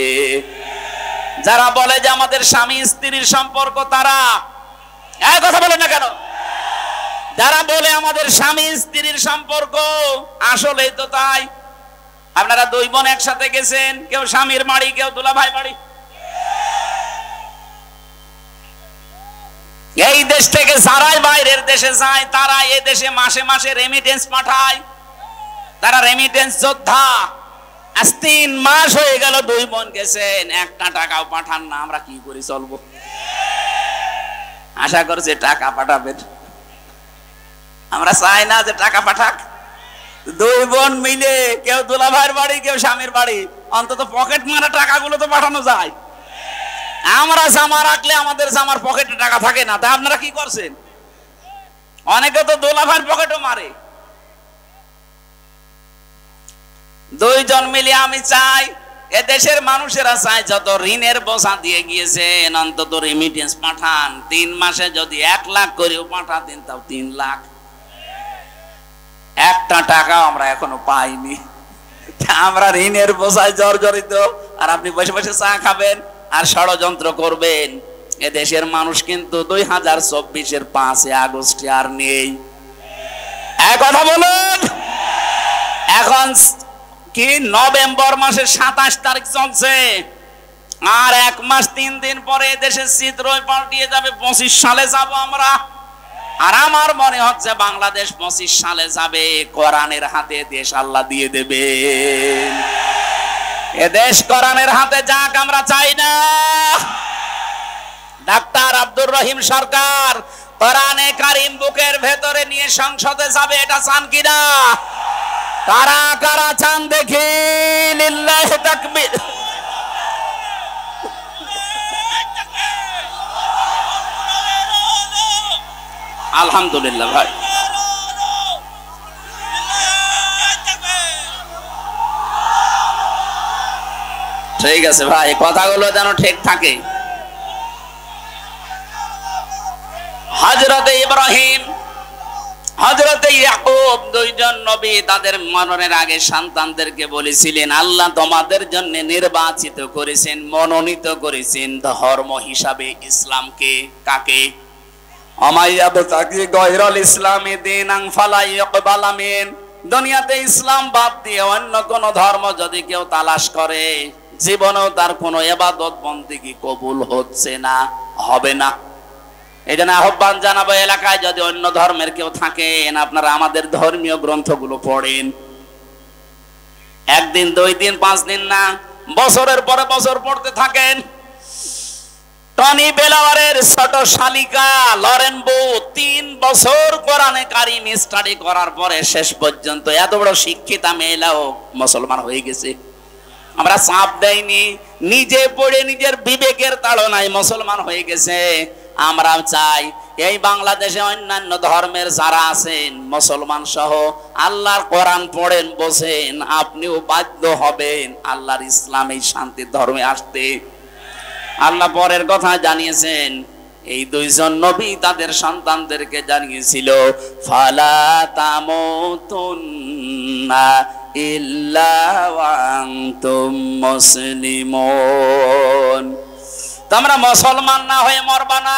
যারা বলে যে আমাদের স্বামী স্ত্রীর সম্পর্ক, তারা এই কথা বলে না কেন? যারা বলে আমাদের স্বামী স্ত্রীর সম্পর্ক, আসলে তো তাই। আপনারা ২ বোন একসাথে গেছেন, কেউ স্বামীর বাড়ি, কেউ দুলাভাই বাড়ি। এই দেশ থেকে যারাই বাইরের দেশে যায়, তারা এই দেশে মাসে মাসে রেমিটেন্স পাঠায়। তারা রেমিটেন্স যোদ্ধা। আজ ৩ মাস হয়ে গেল ২ বোন গেছেন, একটা টাকাও পাঠান না। আমরা কি করে চলবো? আশা করছে টাকা পাঠাবেন। আমরা চাই না যে টাকা পাঠাক। ২ বোন মিলে, কেউ দুলাভাইয়ের বাড়ি, কেউ স্বামীর বাড়ি, অন্তত পকেট মারা টাকাগুলো তো পাঠানো যায়। আমরা জামা রাখলে আমাদের জামার পকেটে টাকা থাকে না, তা আপনারা কি করছেন? অনেকে তো দুলাভাইয়ের পকেটও মারে। ২ জন মিলে আমি চাই এ দেশের মানুষেরা চায় যত ঋণের বোঝা দিয়ে গিয়েছেন অন্তত রেমিটেন্স পাঠান। 3 মাসে যদি 1 লাখ করেও পাঠাতেন তাও 3 লাখ। একটা টাকাও আমরা এখনো পাইনি। আমরা ঋণের বোঝায় জর্জরিত, আর আপনি বসে বসে চা খাবেন আর ষড়যন্ত্র করবেন। এ দেশের মানুষ কিন্তু 2024-এর 5 আগস্ট আর নেই। এক কথা বলুন, এখন কি নভেম্বর মাসের 27 তারিখ চলছে, আর 1 মাস 3 দিন পরে দেশের চিত্রই পাল্টিয়ে যাবে। 25 সালে যাব আমরা। আর আমার মনে হচ্ছে বাংলাদেশ 25 সালে যাবে, কোরআনের হাতে দেশ আল্লাহ দিয়ে দেবে। এ দেশ কোরআনের হাতে যাক, আমরা চাই না। ডাক্তার আব্দুর রহিম সরকার কোরআনে কারিম বুকের ভেতরে নিয়ে সংসদে যাবে, এটা চান কিনা? কারা কারা চান দেখি? লিল্লাহি তাকবীর। আলহামদুলিল্লাহ ভাই, ঠিক আছে ভাই, কথাগুলো যেন ঠিক থাকে। হযরতে ইব্রাহিম, হযরতে ইয়াকুব, দুইজন নবী তাদের মরণের আগে সন্তানদেরকে বলেছিলেন, আল্লাহ তোমাদের জন্য নির্বাচিত করেছেন, মনোনীত করেছেন ধর্ম হিসাবে ইসলামকে। কাকে? দুনিয়াতে ইসলাম বাদ দিয়ে অন্য কোন ধর্ম যদি কেউ তালাশ করে, জীবনেও তার কোন ইবাদত বন্দেগী কবুল হচ্ছে না, হবে না। এই জন্য আহ্বান জানাবো, এলাকায় যদি অন্য ধর্মের কেউ থাকেন, আপনারা আমাদের ধর্মীয় গ্রন্থগুলো পড়েন। 1 দিন 2 দিন 5 দিন না, বছরের পরে বছর পড়তে থাকেন। টনি বেলাওয়ারের ছোট শালিকা লরেন বু 3 বছর কোরআনে কারিম স্টাডি করার পরে শেষ পর্যন্ত এত বড় শিক্ষিতা মেয়েলাও মুসলমান হয়ে গেছে। আমরা চাপ দেইনি, নিজে পড়ে নিজের বিবেকের তাড়নায় মুসলমান হয়ে গেছে। আমরা চাই এই বাংলাদেশে অন্যান্য ধর্মের যারা আছেন, মুসলমান সহ, আল্লাহর কোরআন পড়েন, বসেন, আপনিও বাধ্য হবেন আল্লাহর ইসলাম এই শান্তির ধর্মে আসতে। আল্লাহ পরের কথা জানিয়েছেন, এই 2 জন নবী তাদের সন্তানদেরকে জানিয়েছিল, ফালা তামুতুন্না ইল্লা ওয়া আনতুম মুসলিমুন। তোমরা মুসলমান না হয়ে মরবা না।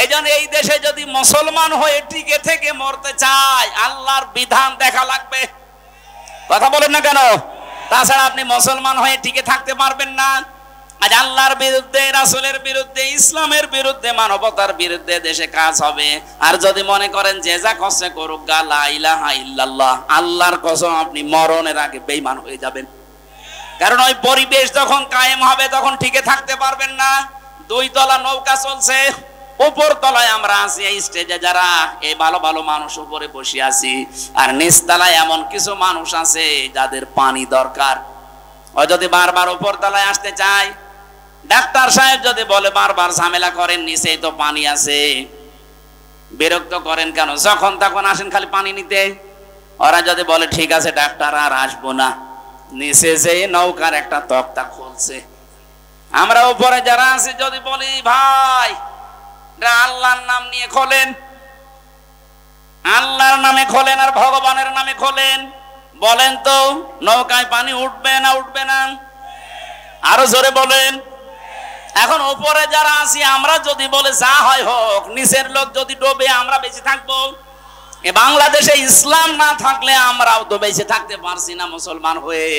এইজন্য এই দেশে যদি মুসলমান হয়ে টিকে থেকে মরতে চায়, আল্লাহর বিধান দেখা লাগবে। কথা বলেন না কেন? তাছাড়া আপনি মুসলমান হয়ে টিকে থাকতে পারবেন না। আজ আল্লাহর বিরুদ্ধে, রাসূলের বিরুদ্ধে, ইসলামের বিরুদ্ধে, মানবতার বিরুদ্ধে দেশে কাজ হবে। আর যদি মনে করেন যে যা করছে করুক, লা ইলাহা ইল্লাল্লাহ, আল্লাহর কসম আপনি মরণের আগে বেঈমান হয়ে যাবেন। কারণ ওই পরিবেশ যখন কায়েম হবে তখন টিকে থাকতে পারবেন না। 2 তলা নৌকা চলছে, উপর তলায় আমরা আছি, এই স্টেজে যারা এই ভালো ভালো মানুষ উপরে বসে আছি, আর নিচ তলায় এমন কিছু মানুষ আছে যাদের পানি দরকার। ও যদি বারবার উপর তলায় আসতে চায়, ডাক্তার সাহেব যদি বলে বারবার ঝামেলা করেন, নিচেই তো পানি আছে, বিরক্ত করেন কেন? যখন তখন আসেন খালি পানি নিতে। ওরা যদি বলে ঠিক আছে ডাক্তার আর আসবো না, নিচে যে নৌকার একটা তক্তা খুলছে, আমরা উপরে যারা আছি যদি বলি ভাই আল্লাহর নাম নিয়ে খোলেন, আল্লাহর নামে খোলেন আর ভগবানের নামে খোলেন, বলেন তো নৌকায় পানি উঠবে না উঠবে না? আরো জোরে বলেন। এখন উপরে যারা আছি আমরা যদি বলে যা হয় হোক, নিচের লোক যদি ডোবে আমরা বেঁচে থাকবো? এ বাংলাদেশে ইসলাম না থাকলে আমরাও তো বেঁচে থাকতে পারছি না মুসলমান হয়ে।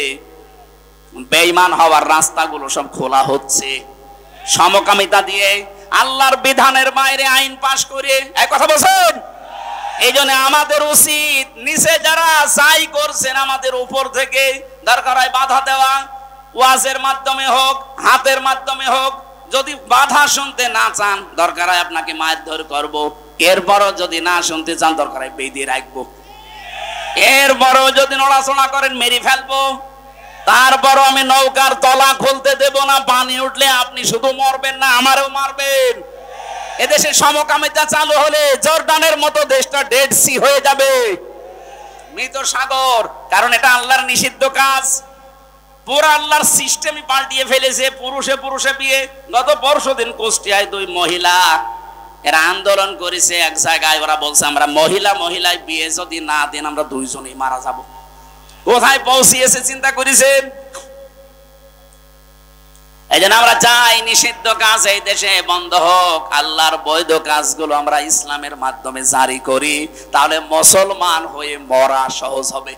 বেঈমান হওয়ার রাস্তাগুলো সব খোলা হচ্ছে সমকামিতা দিয়ে, আল্লাহর বিধানের বাইরে আইন পাশ করে। এক কথা বলছেন। এই জন্য আমাদের উচিত নিচে যারা যাই করছেন আমাদের উপর থেকে দরকার হয় বাধা দেওয়া, ওয়াজের মাধ্যমে হোক, হাতের মাধ্যমে হোক। যদি বাধা শুনতে না চান, দরকার হয় আপনাকে মারধর করব। এরপরও যদি না শুনতে চান, দরকার হয় বেঁধে রাখবো। এরপরও যদি নড়াচড়া করেন, মেরে ফেলবো। তারপরও আমি নৌকার তলা খুলতে দেব না। পানি উঠলে আপনি শুধু মরবেন না, আমারও মারবেন। এদেশে সমকামিতা চালু হলে জর্ডানের মতো দেশটা ডেড সি হয়ে যাবে, মৃত সাগর। কারণ এটা আল্লাহর নিষিদ্ধ কাজ। পুরো আল্লাহর সিস্টেমই পাল্টিয়ে ফেলেছে। পুরুষে পুরুষে বিয়ে। গত পরশুদিন কুষ্টিয়ায় 2 মহিলা এরা আন্দোলন করেছে এক জায়গায়। ওরা বলছে আমরা মহিলায় বিয়ে যদি না দেন আমরা 2 জনেই মারা যাব। কোথায় পৌঁছিয়েছে চিন্তা করেছেন? এই জন্য আমরা চাই নিষিদ্ধ কাজ এই দেশে বন্ধ হোক। আল্লাহর বৈধ কাজগুলো আমরা ইসলামের মাধ্যমে জারি করি, তাহলে মুসলমান হয়ে মরা সহজ হবে।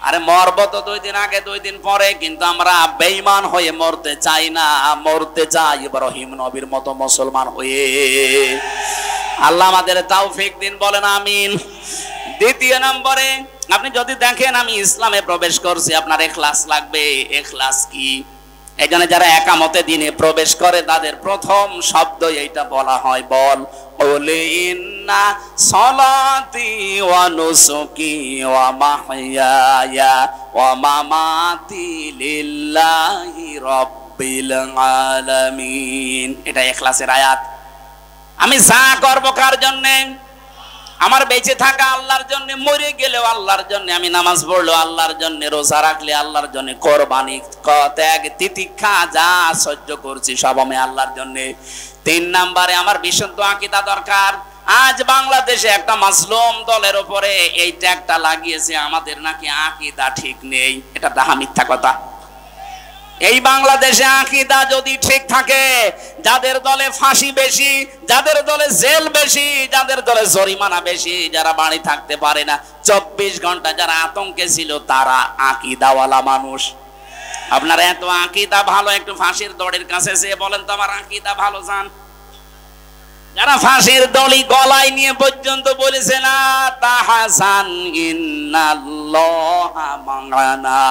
আরে মরব তো 2 দিন আগে 2 দিন পরে, কিন্তু আমরা বেঈমান হয়ে মরতে চাই না। মরতে চাই ইব্রাহিম নবীর মতো মুসলমান হয়ে। আল্লাহ আমাদের তৌফিক দিন, বলেন আমিন। দ্বিতীয় নম্বরে, আপনি যদি দেখেন আমি ইসলামে প্রবেশ করছি, আপনার ইখলাস লাগবে। ইখলাস কি? এখানে যারা একামতে দিনে প্রবেশ করে তাদের প্রথম শব্দ এইটা বলা হয়, বল ওলে ইন্না সলাতি ওয়া নুসুকি ওয়া মাহইয়ায়া ওয়া মামাতি লিল্লাহি রাব্বিল আলামিন। এটা ইখলাসের আয়াত। আমি যা করব কার জন্য? আমার বেঁচে থাকা আল্লাহর জন্য, মরে গেলেও আল্লাহর জন্য, আমি নামাজ পড়লো আল্লাহর জন্য, রোজা রাখলে আল্লাহর জন্য, কোরবানি ত্যাগ তিতিক্ষা যা সহ্য করছি সব আমি আল্লাহর জন্য। 3 নম্বরে আমার বিশুদ্ধ আকীদা দরকার। আজ বাংলাদেশে একটা মাসলুম দলের উপরে এই ট্যাগটা লাগিয়েছে, আমাদের নাকি আকীদা ঠিক নেই। এটা ডাহা মিথ্যা কথা। এই বাংলাদেশে আকীদা যদি ঠিক থাকে, যাদের দলে ফাঁসি বেশি, যাদের দলে জেল বেশি, যাদের দলে জরিমানা বেশি, যারা বাড়ি থাকতে পারে না 24 ঘন্টা যারা আতঙ্কে ছিল, তারা আকীদাওয়ালা মানুষ। আপনার এত আকীদা ভালো, একটু ফাঁসির দড়ির কাছে যেয়ে বলেন তো আমার আকীদা ভালো জান। যারা ফাঁসির দড়ি গলায় নিয়ে পর্যন্ত বলেছে না তাহাসান ইন্নাল্লাহা মা'ানা,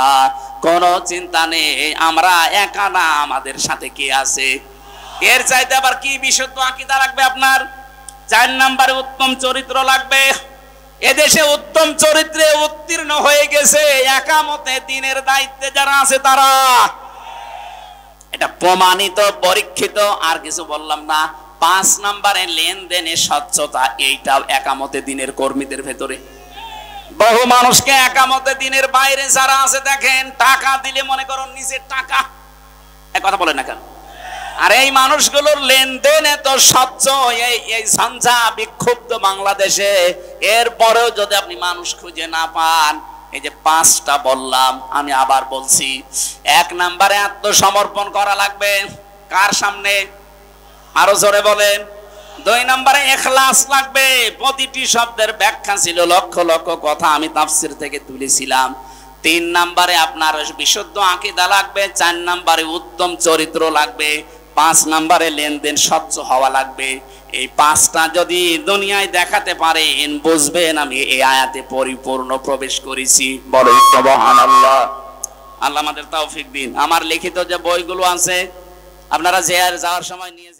কোনো চিন্তা নেই, আমরা একা না, আমাদের সাথে কে আছে। এর চাইতে আবার কি বিশুদ্ধ আকীদা লাগবে আপনার? 4 নম্বরে উত্তম চরিত্র লাগবে। এদেশে উত্তম চরিত্রে উত্তীর্ণ হয়ে গেছে একামতে দিনের দায়িত্বে যারা আছে তারা। এটা প্রমাণিত, পরীক্ষিত, আর কিছু বললাম না। 5 নম্বরে লেনদেনে স্বচ্ছতা। এইটাও একামতে দিনের কর্মীদের ভেতরে। বহু মানুষকে একামতে দিনের বাইরে যারা আছে দেখেন, টাকা দিলে মনে করুন নিজের টাকা। এক কথা বলেন না কেন? আর এই মানুষগুলোর লেনদেন এত স্বচ্ছ, এই ঝঞ্ঝা বিক্ষুব্ধ বাংলাদেশে, এরপরেও যদি আপনি মানুষ খুঁজে না পান, এই যে 5টা বললাম, আমি আবার বলছি। 1 নম্বরে আত্মসমর্পণ করা লাগবে। কার সামনে? আরো জোরে বলেন। 2 নম্বরে ইখলাস লাগবে। প্রতিটি শব্দের ব্যাখ্যা ছিল, লক্ষ লক্ষ কথা আমি তাফসীর থেকে তুলেছিলাম। 3 নম্বরে আপনার বিশুদ্ধ আকীদা লাগবে। 4 নম্বরে উত্তম চরিত্র লাগবে। 5 নম্বরে লেনদেন স্বচ্ছ হওয়া লাগবে। এই 5টা যদি দুনিয়ায় দেখাতে পারেন, বুঝবেন আমি এই আয়াতে পরিপূর্ণ প্রবেশ করেছি। বলেন সুবহানাল্লাহ। আল্লাহ আমাদের তৌফিক দিন। আমার লিখিত যে বইগুলো আছে আপনারা যাওয়ার সময় নিয়ে